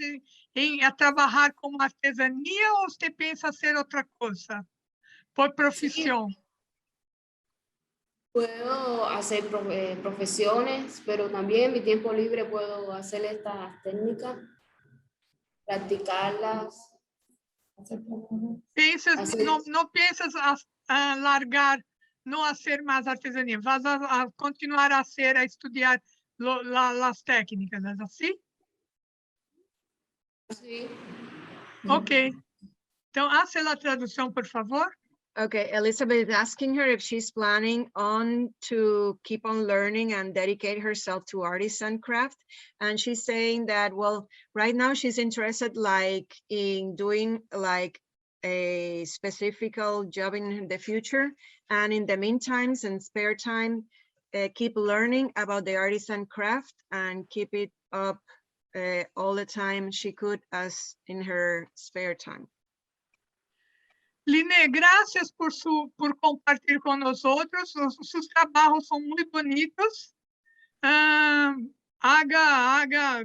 Speaker 1: en trabajar como artesanía, o usted piensa hacer otra cosa por profesión?
Speaker 11: Sí. Puedo hacer profesiones, pero también en mi tiempo libre puedo hacer estas técnicas, practicarlas.
Speaker 1: No piensas largar, no hacer más artesanía, vas a continuar a estudiar las técnicas, ¿es así?
Speaker 11: Sí.
Speaker 1: Ok. Entonces, hace la traducción, por favor.
Speaker 2: Okay, Elizabeth is asking her if she's planning on to keep on learning and dedicate herself to artisan craft. And she's saying that, well, right now she's interested in doing a specific job in the future. And in the meantime, in spare time, keep learning about the artisan craft and keep it up all the time she could as in her spare time.
Speaker 1: Liné, gracias por compartir con nosotros. Sus trabajos son muy bonitos.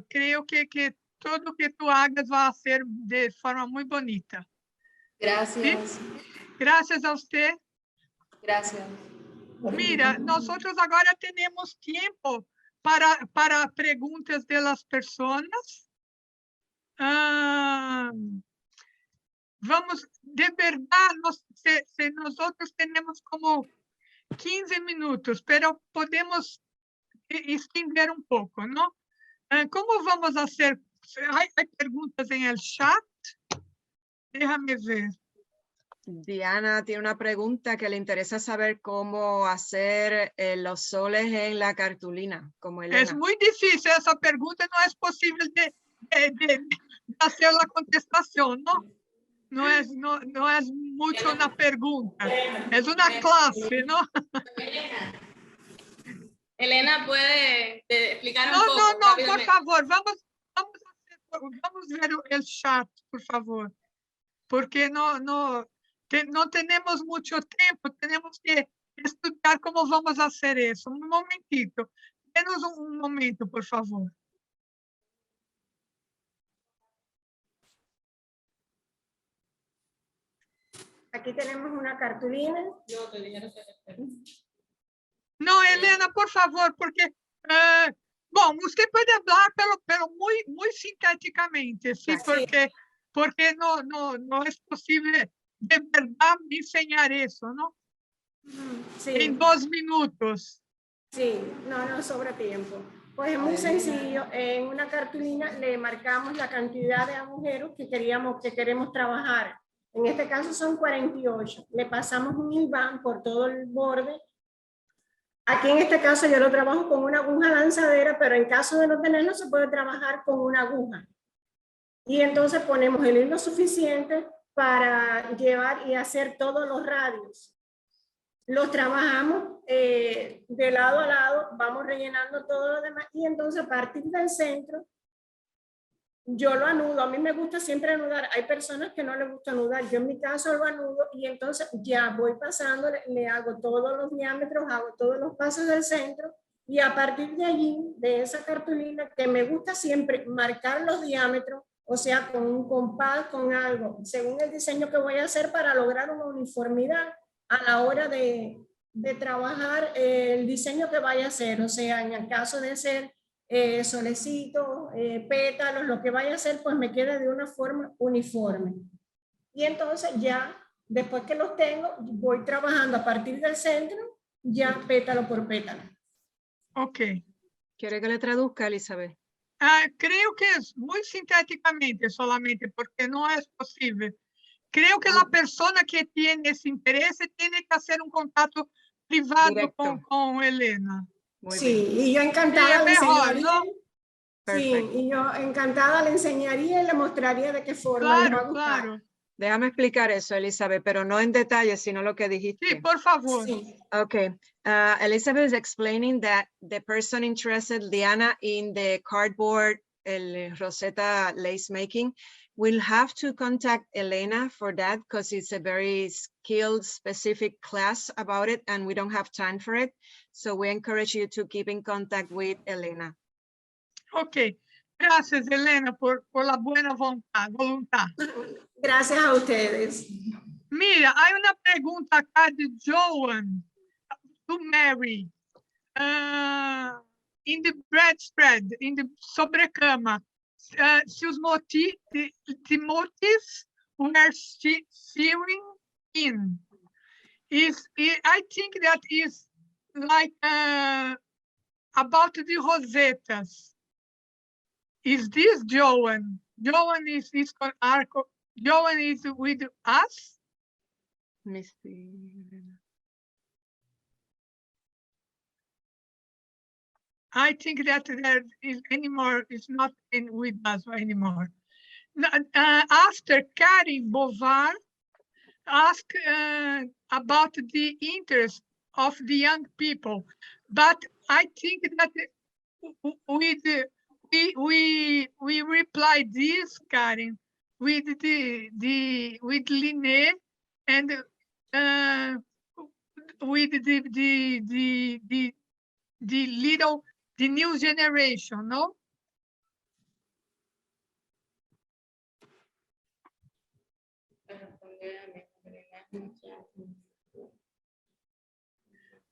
Speaker 1: Creo que todo lo que tú hagas va a ser de forma muy bonita.
Speaker 11: Gracias.
Speaker 1: ¿Sí? Gracias a usted.
Speaker 11: Gracias.
Speaker 1: Mira, nosotros ahora tenemos tiempo para preguntas de las personas. Vamos, de verdad, nosotros tenemos como 15 minutos, pero podemos extender un poco, ¿no? ¿Cómo vamos a hacer? ¿Hay preguntas en el chat? Déjame ver.
Speaker 2: Diana tiene una pregunta que le interesa saber cómo hacer los soles en la cartulina, como Elena.
Speaker 1: Es muy difícil esa pregunta, no es posible de hacer la contestación, ¿no? No es mucho una pregunta, es una clase, ¿no?
Speaker 12: Elena puede explicar un poco.
Speaker 1: No, por favor, vamos a ver el chat, por favor, porque no tenemos mucho tiempo, tenemos que estudiar cómo vamos a hacer eso. Un momentito, denos un momento, por favor.
Speaker 5: Aquí tenemos una cartulina.
Speaker 1: No, Elena, por favor, porque, bueno, usted puede hablar, pero muy sintéticamente, ¿sí? Porque no es posible de verdad enseñar eso, ¿no?
Speaker 5: Sí.
Speaker 1: En 2 minutos.
Speaker 5: Sí, no sobra tiempo. Pues es muy sencillo. En una cartulina le marcamos la cantidad de agujeros que queremos trabajar. En este caso son 48. Le pasamos un hilván por todo el borde. Aquí en este caso yo lo trabajo con una aguja lanzadera, pero en caso de no tenerlo se puede trabajar con una aguja. Y entonces ponemos el hilo suficiente para llevar y hacer todos los radios. Los trabajamos de lado a lado, vamos rellenando todo lo demás y entonces a partir del centro yo lo anudo. A mí me gusta siempre anudar. Hay personas que no les gusta anudar. Yo en mi caso lo anudo y entonces ya voy pasando, le hago todos los diámetros, hago todos los pasos del centro y a partir de allí, de esa cartulina, que me gusta siempre marcar los diámetros, o sea, con un compás, con algo, según el diseño que voy a hacer para lograr una uniformidad a la hora de trabajar el diseño que vaya a hacer. O sea, en el caso de ser solecitos, pétalos, lo que vaya a hacer, pues me queda de una forma uniforme. Y entonces ya, después que los tengo, voy trabajando a partir del centro, ya pétalo por pétalo.
Speaker 1: Ok.
Speaker 2: ¿Quiere que le traduzca, Elizabeth?
Speaker 1: Creo que es muy sintéticamente solamente, porque no es posible. Creo que la persona que tiene ese interés tiene que hacer un contacto privado con Elena.
Speaker 5: Muy sí, bien. Y yo encantada le enseñaría. ¿No?
Speaker 2: Perfecto.
Speaker 5: Sí, y yo encantada le enseñaría y le mostraría de qué forma les va a gustar.
Speaker 2: Claro. Déjame explicar eso, Elizabeth, pero no en detalle, sino lo que dijiste.
Speaker 1: Sí, por favor.
Speaker 5: Sí.
Speaker 2: Okay. Elizabeth is explaining that the person interested, Liana, in the cardboard, el roseta lace making, will have to contact Elena for that because it's a very skilled, specific class about it, and we don't have time for it. So we encourage you to keep in contact with Elena.
Speaker 1: Ok. Gracias, Elena, por la buena voluntad.
Speaker 5: Gracias a ustedes.
Speaker 1: Mira, hay una pregunta acá de Joan to Mary. In the bedspread, in the sobrecama, se os motifs were sewing in. I think that is like about the rosetas. Is this Joan? Joan is with us? I think that there is anymore, is not with us anymore. After Karin Bovar asked about the interest of the young people, but I think that we replied this, Karin, with with Liné and with the new generation, no?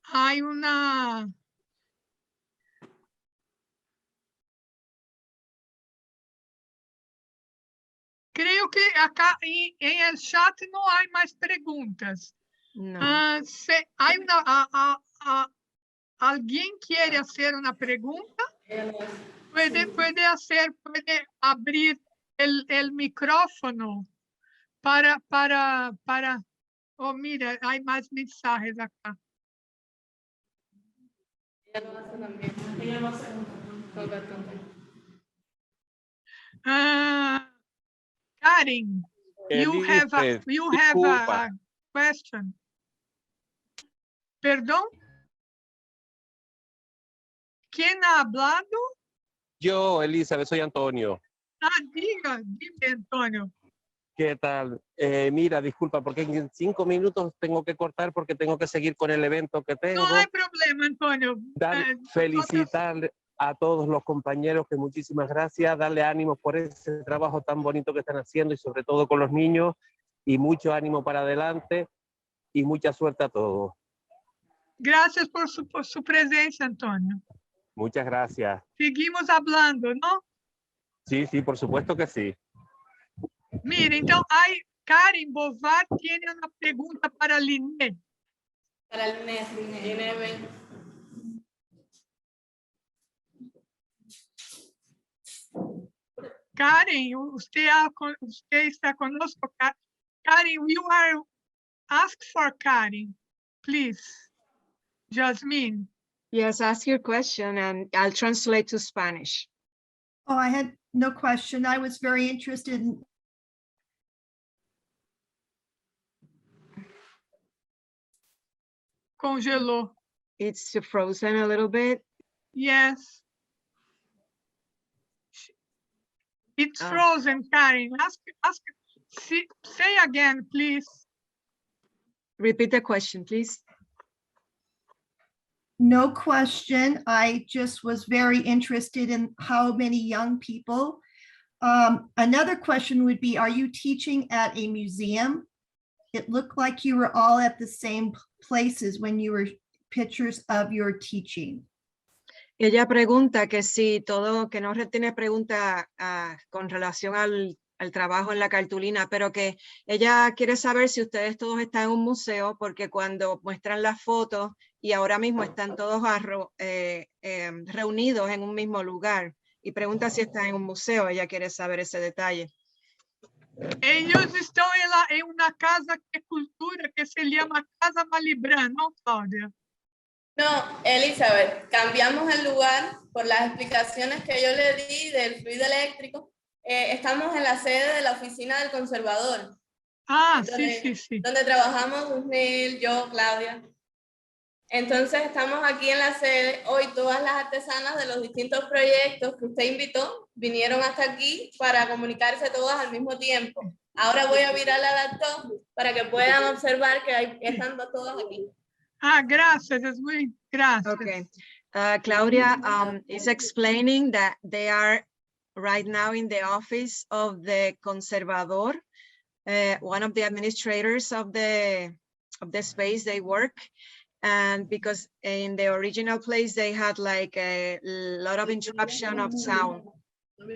Speaker 1: Hay una... Creo que acá en el chat no hay más preguntas.
Speaker 2: No.
Speaker 1: Hay una... ¿Alguien quiere hacer una pregunta? Puede abrir el micrófono para... Oh, mira, hay más mensajes acá. Karen, you have a question. Perdón. ¿Quién ha hablado?
Speaker 13: Yo, Elizabeth, soy Antonio.
Speaker 1: Dime, Antonio.
Speaker 13: ¿Qué tal? Mira, disculpa, porque en 5 minutos tengo que cortar porque tengo que seguir con el evento que tengo.
Speaker 1: No hay problema, Antonio.
Speaker 13: Felicitar a todos los compañeros, que muchísimas gracias, darle ánimo por ese trabajo tan bonito que están haciendo y sobre todo con los niños, y mucho ánimo para adelante y mucha suerte a todos.
Speaker 1: Gracias por su presencia, Antonio.
Speaker 13: Muchas gracias.
Speaker 1: Seguimos hablando, ¿no?
Speaker 13: Sí, sí, por supuesto que sí.
Speaker 1: Mira, então, Karen Bovar tiene una pregunta para Liné.
Speaker 12: Para Liné, ven.
Speaker 1: Karen, usted está conosco. Karen, you are asked for Karen, please. Jasmine.
Speaker 2: Yes, ask your question and I'll translate to Spanish.
Speaker 14: Oh, I had no question. I was very interested in
Speaker 1: Congeló.
Speaker 2: It's frozen a little bit.
Speaker 1: Yes. It's frozen, Karen. Say again, please.
Speaker 2: Repeat the question, please.
Speaker 14: No question. I just was very interested in how many young people. Another question would be, are you teaching at a museum? It looked like you were all at the same places when you were pictures of your teaching.
Speaker 2: Ella pregunta que si todo, que no tiene pregunta con relación al trabajo en la cartulina, pero que ella quiere saber si ustedes todos están en un museo, porque cuando muestran las fotos y ahora mismo están todos reunidos en un mismo lugar, y pregunta si están en un museo. Ella quiere saber ese detalle.
Speaker 1: Ellos están en una casa de cultura que se llama Casa Malibran, ¿no, Claudia?
Speaker 12: No, Elizabeth, cambiamos el lugar por las explicaciones que yo le di del fluido eléctrico. Estamos en la sede de la oficina del conservador.
Speaker 1: Sí.
Speaker 12: Donde trabajamos Junio, yo, Claudia. Entonces estamos aquí en la sede. Hoy todas las artesanas de los distintos proyectos que usted invitó vinieron hasta aquí para comunicarse todas al mismo tiempo. Ahora voy a virar la laptop para que puedan observar que están todas aquí.
Speaker 1: Gracias, es muy gracias.
Speaker 2: Okay. Claudia is explaining that they are right now in the office of the conservador, one of the administrators of the space they work. And because in the original place, they had like a lot of interruption of sound. But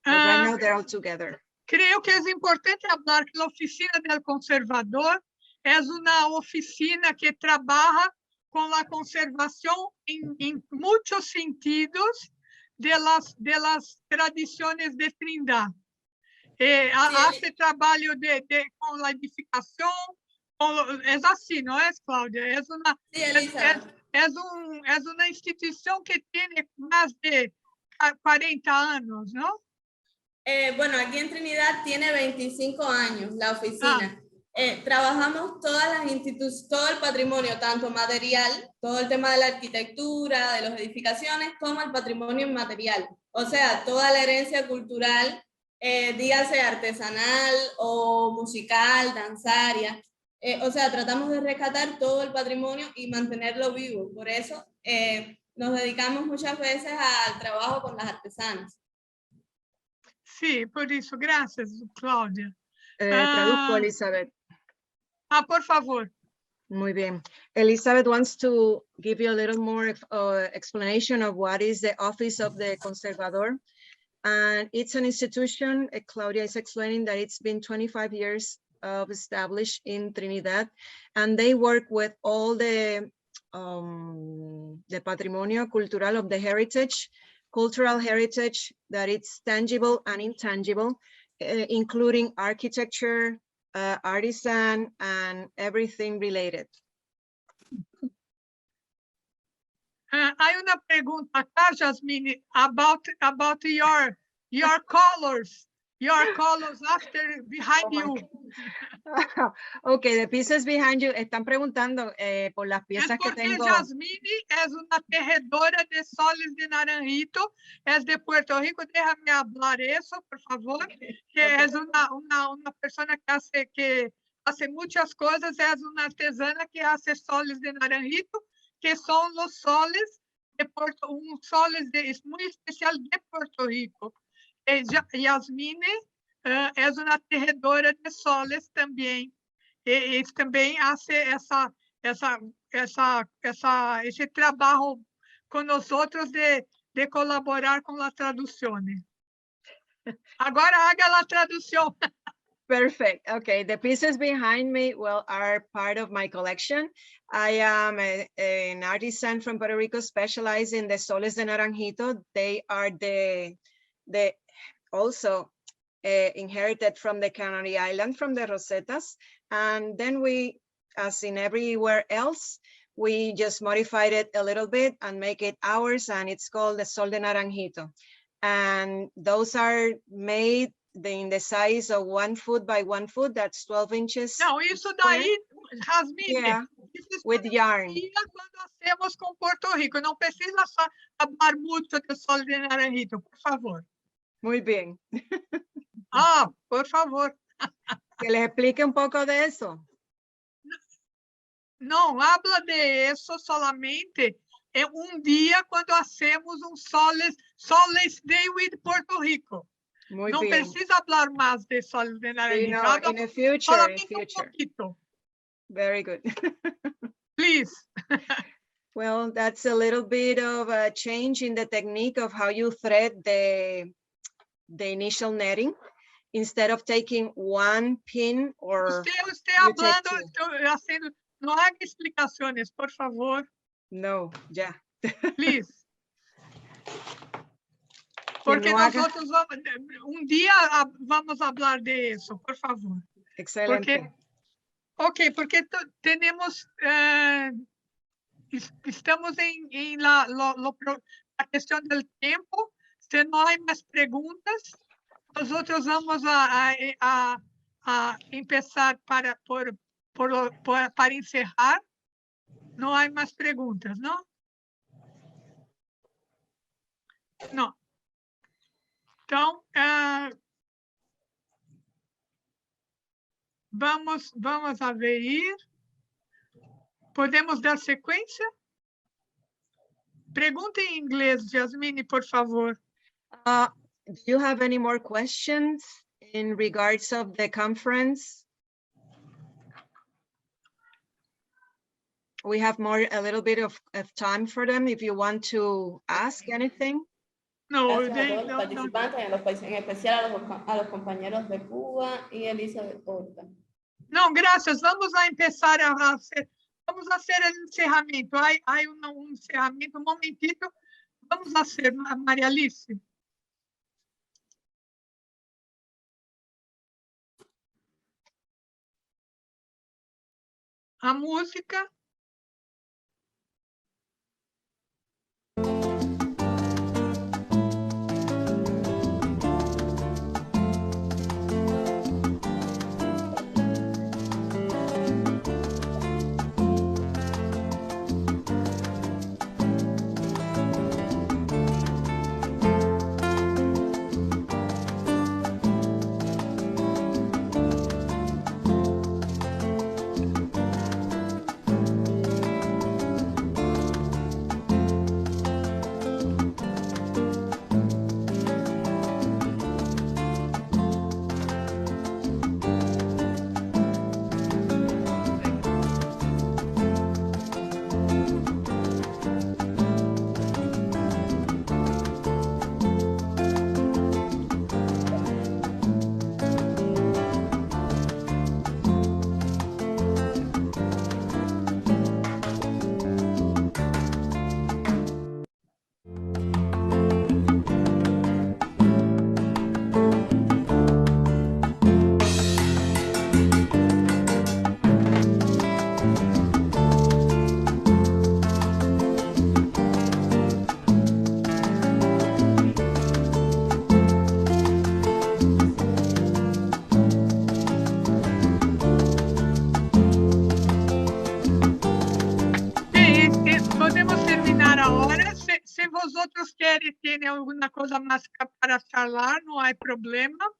Speaker 2: right now they're all together.
Speaker 1: Creo que es importante hablar que la oficina del conservador es una oficina que trabaja con la conservación en muchos sentidos de las tradiciones de Trindade. Hace trabajo con la edificación, es así, ¿no es, Claudia? Es una institución que tiene más de 40 años, ¿no?
Speaker 12: Bueno, aquí en Trinidad tiene 25 años la oficina. Trabajamos todas las instituciones, todo el patrimonio, tanto material, todo el tema de la arquitectura, de las edificaciones, como el patrimonio inmaterial. O sea, toda la herencia cultural, dígase artesanal o musical, danzaria. O sea, tratamos de rescatar todo el patrimonio y mantenerlo vivo. Por eso nos dedicamos muchas veces al trabajo con las artesanas.
Speaker 1: Sí, por eso. Gracias, Claudia.
Speaker 2: Traduzco, Elizabeth.
Speaker 1: Por favor.
Speaker 2: Muy bien. Elizabeth wants to give you a little more explanation of what is the office of the conservador. And it's an institution, Claudia is explaining that it's been 25 years established in Trinidad, and they work with all the patrimonio cultural of the heritage, cultural heritage that it's tangible and intangible, including architecture, artisan, and everything related.
Speaker 1: Hay una pregunta acá, Jasmine, about your colors. Your colors after behind you.
Speaker 2: Okay, the pieces behind you. Están preguntando por las piezas que tengo.
Speaker 1: Jasmine es una tejedora de soles de naranjito, es de Puerto Rico. Déjame hablar eso, por favor. Que es una persona que hace muchas cosas. Es una artesana que hace soles de naranjito, que son los soles de soles muy especial de Puerto Rico. Jasmine es una tejedora de soles también. También hace ese trabajo con nosotros de colaborar con las traducciones. Ahora haga la traducción.
Speaker 2: Perfect. Okay, the pieces behind me, are part of my collection. I am an artisan from Puerto Rico specialized in the soles de naranjito. They are also inherited from the Canary Island, from the rosetas. And then we, as in everywhere else, we just modified it a little bit and make it ours, and it's called the sol de naranjito. And those are made in the size of 1 foot by 1 foot, that's 12 inches.
Speaker 1: No, eso daí, Jasmine,
Speaker 2: yeah, with yarn.
Speaker 1: Quando hacemos con Puerto Rico, não precisa hablar mucho de sol de naranjito, por favor.
Speaker 2: Muy bien.
Speaker 1: Por favor.
Speaker 2: Que les explique un poco de eso.
Speaker 1: Não, habla de eso solamente día quando hacemos Soles Day with Puerto Rico.
Speaker 2: Muy
Speaker 1: Não
Speaker 2: bien.
Speaker 1: precisa hablar más de Soles de
Speaker 2: You know,
Speaker 1: Naranjito.
Speaker 2: in the future,
Speaker 1: Solamente poquito.
Speaker 2: Very good.
Speaker 1: Please.
Speaker 2: Well, that's a little bit of a change in the technique of how you thread the initial netting. Instead of taking one pin or
Speaker 1: Usted hablando, estoy haciendo, no haga explicaciones, por favor.
Speaker 2: No, ya.
Speaker 1: Please. Porque
Speaker 2: no
Speaker 1: nosotros día vamos a hablar de eso, por favor.
Speaker 2: Excelente.
Speaker 1: Porque tenemos, estamos en la cuestión del tiempo. Si no hay más preguntas, nosotros vamos a empezar para encerrar. No hay más preguntas, ¿no? No. Entonces, vamos a ver. ¿Podemos dar sequência? Pergunta em inglês, Jasmine, por favor.
Speaker 2: Do you have any more questions in regards of the conference? We have a little bit of time for them if you want to ask anything.
Speaker 1: No,
Speaker 12: Gracias a todos los participantes, en especial a los compañeros de Cuba y Elizabeth Horta.
Speaker 1: Não, graças. Vamos a empezar vamos a hacer el encerramento. Hay un encerramento, un momentito. Vamos a hacer, María Alice. A música. Podemos terminar ahora. Se vosotros tienen alguna cosa más para charlar, no hay problema.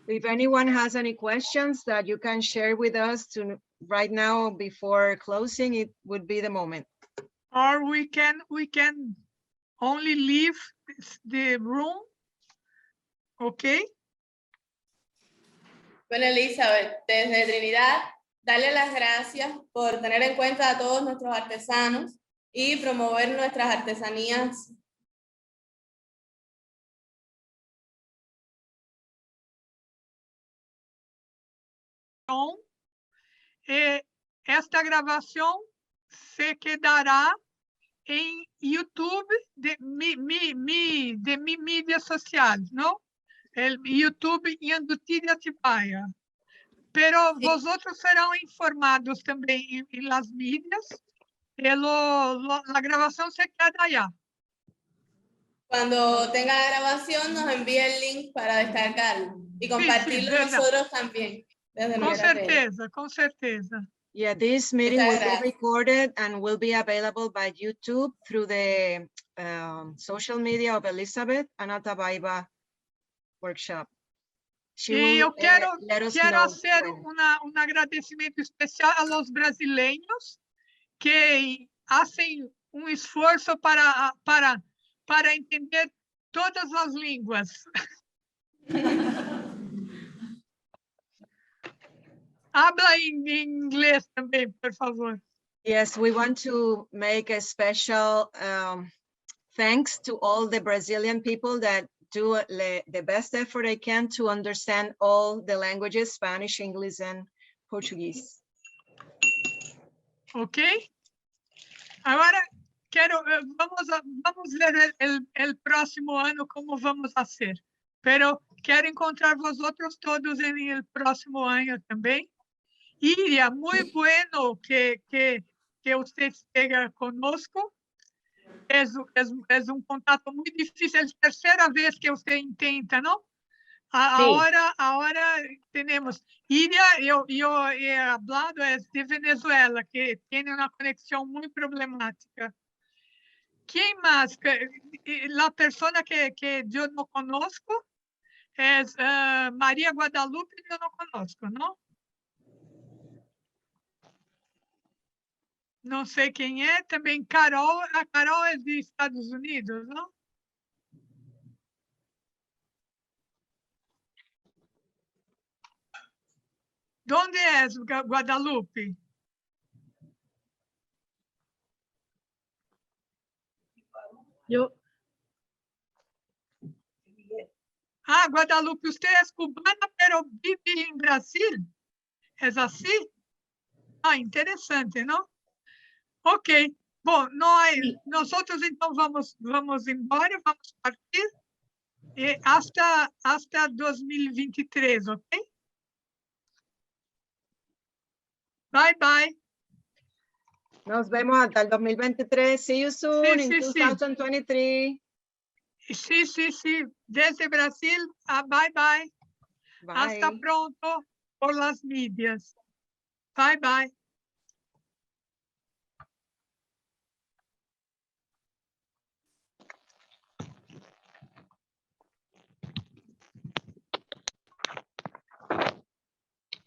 Speaker 2: If anyone has any questions that you can share with us right now before closing, it would be the moment.
Speaker 1: Or we can only leave the room. Okay.
Speaker 12: Bueno, Elizabeth, desde Trinidad, darle las gracias por tener en cuenta a todos nuestros artesanos y promover nuestras artesanías.
Speaker 1: Esta grabación se quedará en YouTube de mi mídia social, ¿no? El YouTube Yanduti de Atibaia. Pero vosotros serán informados también en las mídias. La grabación se queda allá.
Speaker 12: Cuando tenga la grabación nos envía el link para descargarlo y compartirlo nosotros también.
Speaker 1: Com certeza, com certeza.
Speaker 2: Yeah, this meeting will
Speaker 4: Muchas
Speaker 2: be
Speaker 4: gracias.
Speaker 2: recorded and will be available by YouTube through the social media of Elizabeth Anatabaiba workshop. She
Speaker 1: E
Speaker 2: will
Speaker 1: eu quero
Speaker 2: let us
Speaker 1: quero
Speaker 2: know
Speaker 1: hacer
Speaker 2: when.
Speaker 1: agradecimento especial a los brasileños que hacen esforço para entender todas as línguas. Habla em inglês também, por favor.
Speaker 2: Yes, we want to make a special thanks to all the Brazilian people that do the best effort they can to understand all the languages, Spanish, English, and Portuguese.
Speaker 1: Ok? Agora, vamos ver el próximo ano como vamos fazer. Pero quero encontrar vosotros todos en el próximo año também. Iria, muy bueno que usted esté conosco. Es un contato muy difícil, es tercera vez que usted intenta, ¿no? Ahora tenemos. Iria, yo he hablado, es de Venezuela, que tiene una conexión muy problemática. ¿Quién más? La persona que yo no conozco es María Guadalupe, yo no conozco, ¿no? Não sei quem é, também Carol, a Carol é dos Estados Unidos, não? ¿Dónde es Guadalupe?
Speaker 3: Yo.
Speaker 1: Ah, Guadalupe, usted es cubana, pero vive en Brasil. ¿Es así? Ah, interesante, ¿no? Ok. Bom, nosotros então vamos embora, vamos partir hasta 2023, ok? Bye, bye.
Speaker 2: Nos vemos hasta el 2023. See you soon in 2023.
Speaker 1: Sí. Desde Brasil, bye, bye.
Speaker 2: Bye.
Speaker 1: Hasta pronto por las medias. Bye, bye.